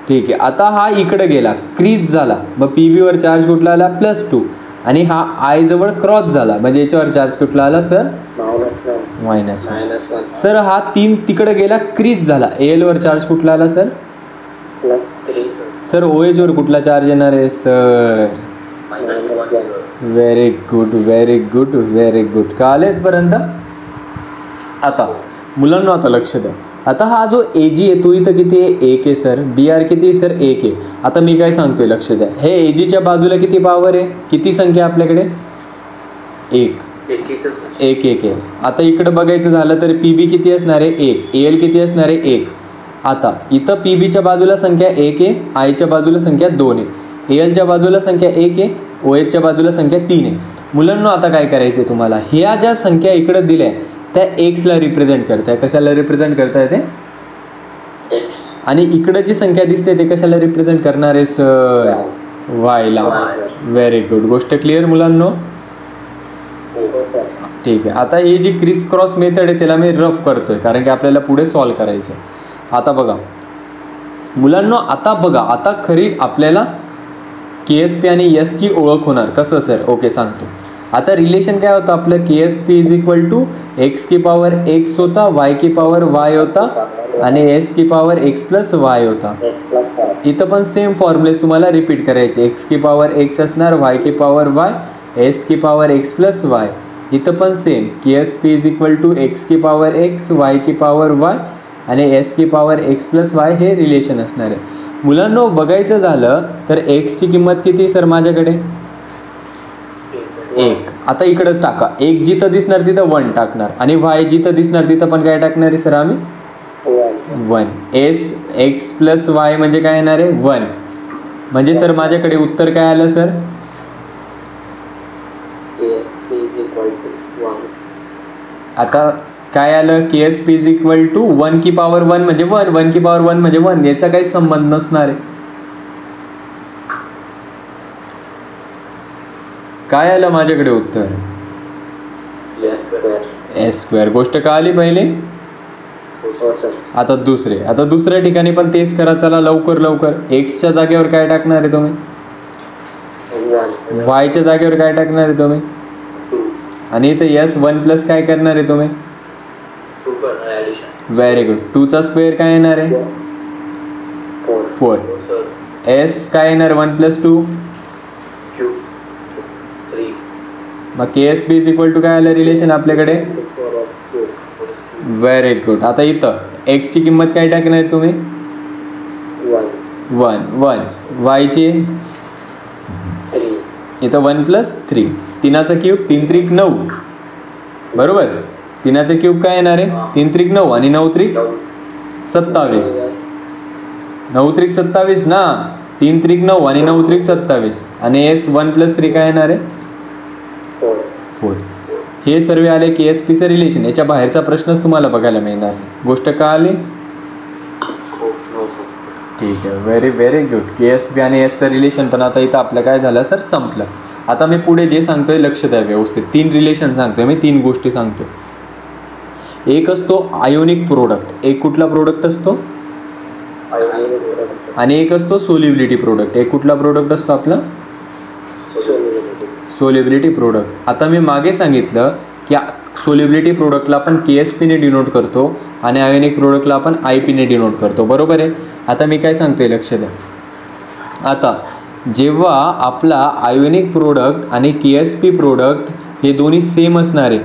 [SPEAKER 1] ठीक आहे. आता हा इकडे गेला, क्रीज झाला, मग Pb वर चार्ज कुठला आला +2 आणि हा I जवळ क्रॉस झाला म्हणजे याच्यावर चार्ज कुठला आला सर -1. सर हा 3 तिकडे गेला, क्रीज झाला, Al वर चार्ज कुठला आला सर +3. सर OH वर कुठला चार्ज येणार आहे sir very good very good very good. कळालं इथपर्यंत? आता मुलांना आता लक्ष द्या. आता हा जो Ag आहे तो इथं किती आहे, 1 आहे सर. Br किती आहे सर 1 आहे. आता मी काय सांगतोय लक्ष द्या, हे Agच्या बाजूला किती पॉवर आहे, किती संख्या आपल्याकडे 1 आहे. आता इकडे बघायचं झालं तर Pb किती असणार आहे 1, Al किती असणार आहे 1. आता इथं Pbच्या बाजूला संख्या 1 आहे, Iच्या बाजूला संख्या 2 आहे, Alच्या बाजूला संख्या 1 आहे, OHच्या बाजूला संख्या 3 आहे. मुलांना आता काय करायचं आहे तुम्हाला, ह्या ज्या संख्या इकडे दिल्या त्या एक्सला रिप्रेझेंट करताय. कशाला रिप्रेझेंट करताय ते
[SPEAKER 2] X.
[SPEAKER 1] आणि इकडं जी संख्या दिसते ते कशाला रिप्रेझेंट करणार आहे सर? वायला. Very good. गोष्ट क्लिअर मुलांनो? ठीक आहे. आता ही जी क्रिस क्रॉस मेथड आहे त्याला मी रफ करतोय कारण की आपल्याला पुढे सॉल्व करायचं आहे. आता बघा मुलांनो, आता बघा, आता खरी आपल्याला KSP आणि S ची ओळख होणार. कसं सर? ओके सांगतो. आता रिलेशन काय होतं आपलं? KSP is equal to X की पॉवर एक्स होता, वाय की पॉवर वाय होता आणि एस की पॉवर एक्स प्लस वाय होता. इथं पण सेम फॉर्म्युलेस तुम्हाला रिपीट करायचे. एक्स की पॉवर एक्स असणार, वाय की पॉवर वाय, एस की पॉवर एक्स प्लस वाय. इथं पण same KSP is equal to X की पॉवर एक्स, वाय की पॉवर वाय आणि एस की पॉवर एक्स प्लस वाय हे रिलेशन असणार आहे. मुलांनो बघायचं झालं तर एक्सची किंमत किती सर माझ्याकडे? 1. आता इकडं टाका. 1 जिथं दिसणार तिथं 1 टाकणार आणि वाय जिथं दिसणार तिथं पण काय टाकणार आहे सर आम्ही? 1. एस एक्स प्लस वाय म्हणजे काय येणार आहे? 1. म्हणजे सर माझ्याकडे उत्तर काय आलं sir?
[SPEAKER 2] KSP is equal to 1.
[SPEAKER 1] आता काय आलं? KSP इज इक्वल टू 1 की पॉवर 1 म्हणजे 1, 1 की पॉवर 1 म्हणजे 1. याचा काही संबंध नसणार आहे. काय आलं माझ्याकडे उत्तर? S square. गोष्ट का आली पहिले? आता दुसऱ्या ठिकाणी पण तेच करा. चला लवकर लवकर. एक्सच्या जागेवर काय टाकणार आहे तुम्ही? वायच्या जागेवर काय टाकणार आहे तुम्ही? आणि इथं S 1 प्लस काय करणार आहे तुम्ही? Very good. 2चा स्क्वेअर काय येणार आहे? 4. S काय येणार? 1 प्लस 2. मग KSP इज इक्वल टू काय आलं रिलेशन आपल्याकडे? Very good. आता इथं एक्सची किंमत काय टाकणार आहे तुम्ही? 1. वायची इथं 1 प्लस 3. 3चा क्यूब 3 त्रिक 9 बरोबर. 3चा क्यूब काय येणार आहे? 3 त्रिक 9 आणि 9 त्रिक 27. 9 त्रिक 27 ना. 3 त्रिक 9 आणि 9 त्रिक 27 आणि S 1 प्लस 3 काय येणार आहे? 4. हे सर्व आले KSPचं रिलेशन. याच्या बाहेरचा प्रश्नच तुम्हाला बघायला मिळणार. गोष्ट का आली? ठीक आहे. Very very good. KSP आणि Hचं रिलेशन पण आता इथं आपलं काय झालं सर? संपलं. आता मी पुढे जे सांगतोय लक्ष द्या व्यवस्थित. 3 रिलेशन सांगतोय मी, 3 गोष्टी सांगतोय. एक असतो आयोनिक प्रोडक्ट. एक कुठला प्रोडक्ट असतो? आणि एक असतो सोल्युबिलिटी प्रोडक्ट. एक कुठला प्रोडक्ट असतो आपला? Solubility product. आता मी मागे सांगितलं की सोल्युबिलिटी प्रोडक्टला आपण KSPने डिनोट करतो आणि आयोनिक प्रोडक्टला आपण IPने डिनोट करतो. बरोबर आहे. आता मी काय सांगतोय लक्ष द्या. आता जेव्हा आपला आयोनिक प्रोडक्ट आणि KSP प्रोडक्ट हे दोन्ही सेम असणार आहे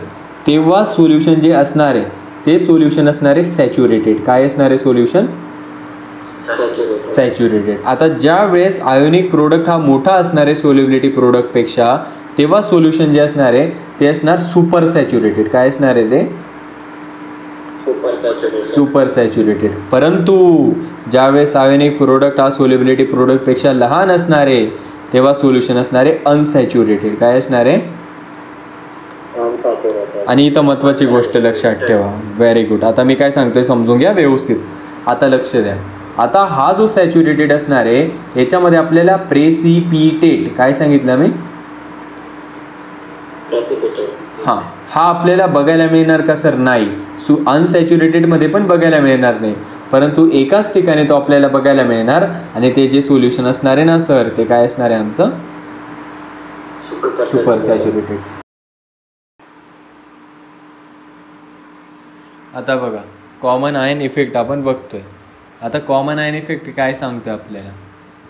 [SPEAKER 1] तेव्हा सोल्युशन जे असणार आहे ते सोल्युशन असणार आहे सॅच्युरेटेड. काय असणार आहे सोल्युशन? सॅच्युरेटेड. आता ज्या वेळेस आयोनिक प्रोडक्ट हा मोठा असणार आहे सोल्युबिलिटी प्रोडक्टपेक्षा तेव्हा सोल्युशन जे असणार आहे ते असणार सुपर सॅच्युरेटेड. काय असणार आहे ते? Super saturated. परंतु ज्यावेळेस आयोनिक प्रोडक्ट हा सोल्युबिलिटी प्रोडक्टपेक्षा लहान असणार आहे तेव्हा सोल्युशन असणार आहे अनसॅच्युरेटेड. काय असणार आहे? आणि इथं महत्त्वाची गोष्ट लक्षात ठेवा. Very good. आता मी काय सांगतोय समजून घ्या व्यवस्थित. आता लक्ष द्या. आता हा जो सॅच्युरेटेड असणार आहे याच्यामध्ये आपल्याला प्रेसिपिटेट काय सांगितलं मी? हा आपल्याला बघायला मिळणार का सर? नाही. अनसॅच्युरेटेडमध्ये पण बघायला मिळणार नाही. परंतु एकाच ठिकाणी तो आपल्याला बघायला मिळणार आणि ते जे सोल्युशन असणार आहे ना सर ते काय असणार आहे आमचं? Super saturated. आता बघा कॉमन आयन इफेक्ट आपण बघतोय. आता कॉमन आयन इफेक्ट काय सांगतो आपल्याला?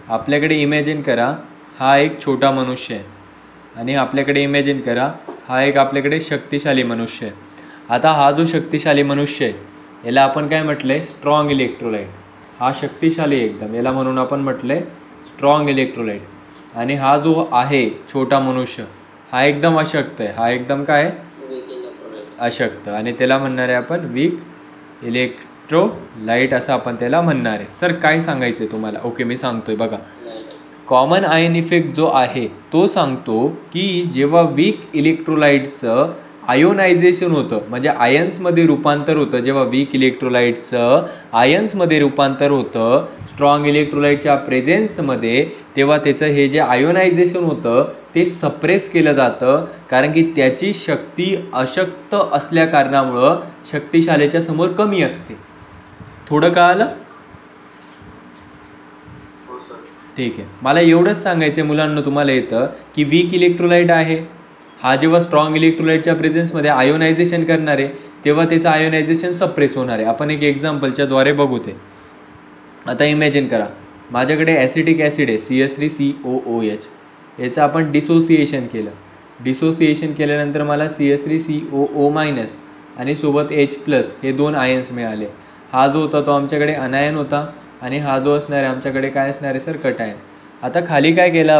[SPEAKER 1] आपल्याकडे इमॅजिन करा हा एक छोटा मनुष्य आहे आणि आपल्याकडे इमॅजिन करा हा एक आपल्याकडे शक्तिशाली मनुष्य आहे. आता हा जो शक्तिशाली मनुष्य आहे याला आपण काय म्हटलं आहे? Strong electrolyte. हा शक्तिशाली एकदम, याला म्हणून आपण म्हटलं आहे स्ट्रॉंग इलेक्ट्रोलाइट. आणि हा जो आहे छोटा मनुष्य हा एकदम अशक्त आहे. हा एकदम काय? अशक्त. आणि त्याला म्हणणार आहे आपण वीक इलेक्ट्रोलाइट असं आपण त्याला म्हणणार आहे. सर काय सांगायचं आहे तुम्हाला? ओके मी सांगतोय बघा. कॉमन आयन इफेक्ट जो आहे तो सांगतो की जेव्हा वीक इलेक्ट्रोलाइटचं आयोनायझेशन होतं, म्हणजे आयन्समध्ये रूपांतर होतं. जेव्हा वीक इलेक्ट्रोलाइटचं आयन्समध्ये रूपांतर होतं स्ट्रॉंग इलेक्ट्रोलाइटच्या प्रेझेन्समध्ये, तेव्हा त्याचं हे जे आयोनायझेशन होतं ते सप्रेस केलं जातं, कारण की त्याची शक्ती अशक्त असल्या कारणामुळं शक्तिशालीच्या समोर कमी असते. थोडं कळालं?
[SPEAKER 3] हो सर.
[SPEAKER 1] ठीक आहे. मला एवढंच सांगायचं आहे मुलांना तुम्हाला येतं की वीक इलेक्ट्रोलाइट आहे हा जेव्हा स्ट्रॉंग इलेक्ट्रोलाइटच्या प्रेझेन्समध्ये आयोनायझेशन करणार आहे तेव्हा त्याचं आयोनायझेशन सप्रेस होणार आहे. आपण एक एक्झाम्पलच्याद्वारे बघू ते. आता इमॅजिन करा माझ्याकडे ॲसिटिक ॲसिड आहे CH3COOH, याचं आपण डिसोसिएशन केलं. डिसोसिएशन केल्यानंतर मला CH3COO- आणि सोबत H+ हे 2 आयन्स मिळाले. हा जो होता तो आमच्याकडे अनायन होता आणि हा जो असणार आहे आमच्याकडे काय असणार आहे सर कटायन. आता खाली काय केलं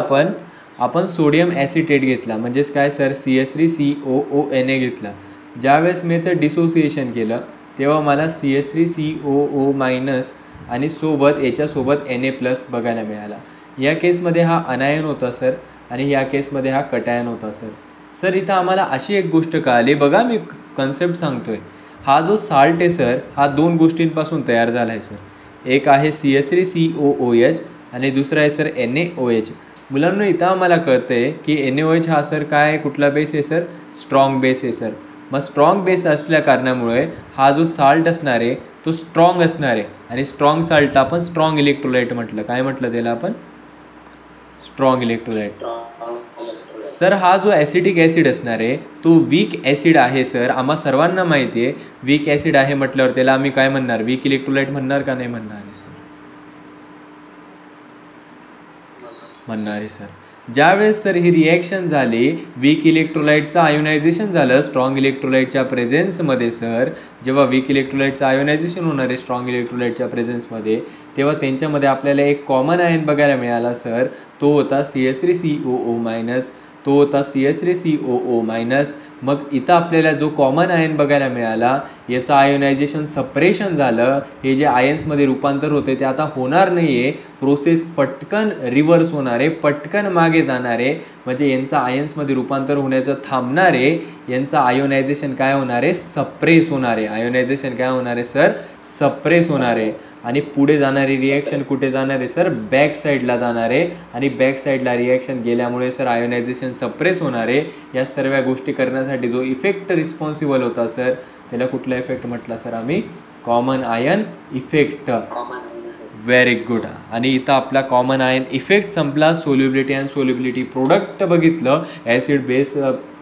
[SPEAKER 1] आपण सोडियम ॲसिटेट घेतला, म्हणजेच काय सर CH3COONA घेतला. ज्यावेळेस मी याचं डिसोसिएशन केलं तेव्हा मला CH3COO- आणि सोबत याच्यासोबत Na+ बघायला मिळाला. या केसमध्ये हा अनायन होता सर आणि या केसमध्ये हा कटायन होता सर. सर इथं आम्हाला अशी एक गोष्ट कळाली, बघा मी कन्सेप्ट सांगतोय. हा जो साल्ट आहे सर हा 2 गोष्टींपासून तयार झाला आहे सर. एक आहे CH3COOH आणि दुसरा आहे सर NaOH. मुलांना इथं आम्हाला कळतं आहे की NaOH हा सर काय कुठला बेस आहे सर स्ट्रॉंग बेस आहे सर. मग स्ट्रॉंग बेस असल्या कारणामुळे हा जो साल्ट असणार आहे तो स्ट्रॉंग असणार आहे आणि स्ट्रॉंग साल्टला आपण स्ट्रॉंग इलेक्ट्रोलाइट म्हटलं. काय म्हटलं त्याला आपण? Strong electrolyte. सर हा जो ॲसिटिक ॲसिड असणार आहे तो वीक ॲसिड आहे सर. आम्हा सर्वांना माहिती आहे वीक ॲसिड आहे म्हटल्यावर त्याला आम्ही काय म्हणणार वीक इलेक्ट्रोलाइट म्हणणार का नाही म्हणणार आहे सर? म्हणणार आहे सर. ज्यावेळेस सर ही रिॲक्शन झाली वीक इलेक्ट्रोलाइटचं आयोनायझेशन झालं स्ट्रॉंग इलेक्ट्रोलाइटच्या प्रेझेन्समध्ये सर, जेव्हा वीक इलेक्ट्रोलाइटचं आयोनायझेशन होणार आहे स्ट्रॉंग इलेक्ट्रोलाइटच्या प्रेझेन्समध्ये तेव्हा त्यांच्यामध्ये आपल्याला एक कॉमन आयन बघायला मिळाला सर. तो होता CH3COO-, तो होता CH3COO-. मग इथं आपल्याला जो कॉमन आयन बघायला मिळाला याचं आयोनायझेशन सप्रेशन झालं. हे जे आयन्समध्ये रूपांतर होते ते आता होणार नाही आहे, प्रोसेस पटकन रिव्हर्स होणार आहे, पटकन मागे जाणार आहे. म्हणजे यांचं आयन्समध्ये रूपांतर होण्याचं थांबणार आहे, यांचं आयोनायझेशन काय होणार आहे सप्रेस होणार आहे. आयोनायझेशन काय होणार आहे सर सप्रेस होणार आहे. आणि पुढे जाणारी रिॲक्शन कुठे जाणार आहे सर बॅक साईडला जाणार आहे आणि बॅक साईडला रिॲक्शन गेल्यामुळे सर आयोनायझेशन सप्रेस होणार आहे. या सर्व गोष्टी करण्यासाठी जो इफेक्ट रिस्पॉन्सिबल होता सर त्याला कुठला इफेक्ट म्हटला सर आम्ही? Common ion effect. Very good. आणि इथं आपला कॉमन आयन इफेक्ट संपला. सोल्युबिलिटी अँड सोल्युबिलिटी प्रोडक्ट बघितलं, ॲसिड बेस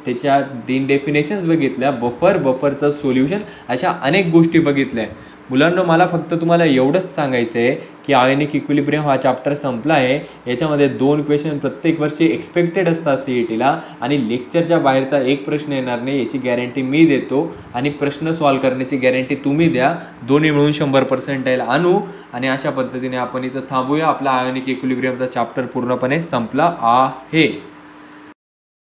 [SPEAKER 1] त्याच्या 3 डेफिनेशन्स बघितल्या, बफरचं सोल्युशन, अशा अनेक गोष्टी बघितल्या. मुलांना मला फक्त तुम्हाला एवढंच सांगायचं आहे की आयोनिक इक्विलिब्रियम हा चॅप्टर संपला आहे. याच्यामध्ये 2 क्वेश्चन प्रत्येक वर्षी एक्सपेक्टेड असतात CETला आणि लेक्चरच्या बाहेरचा एक प्रश्न येणार नाही याची गॅरंटी मी देतो आणि प्रश्न सॉल्व करण्याची गॅरंटी तुम्ही द्या. दोन्ही मिळून 100% आणू आणि अशा पद्धतीने आपण इथं थांबूया. आपला आयोनिक इक्विलिब्रियमचा चॅप्टर पूर्णपणे संपला आहे.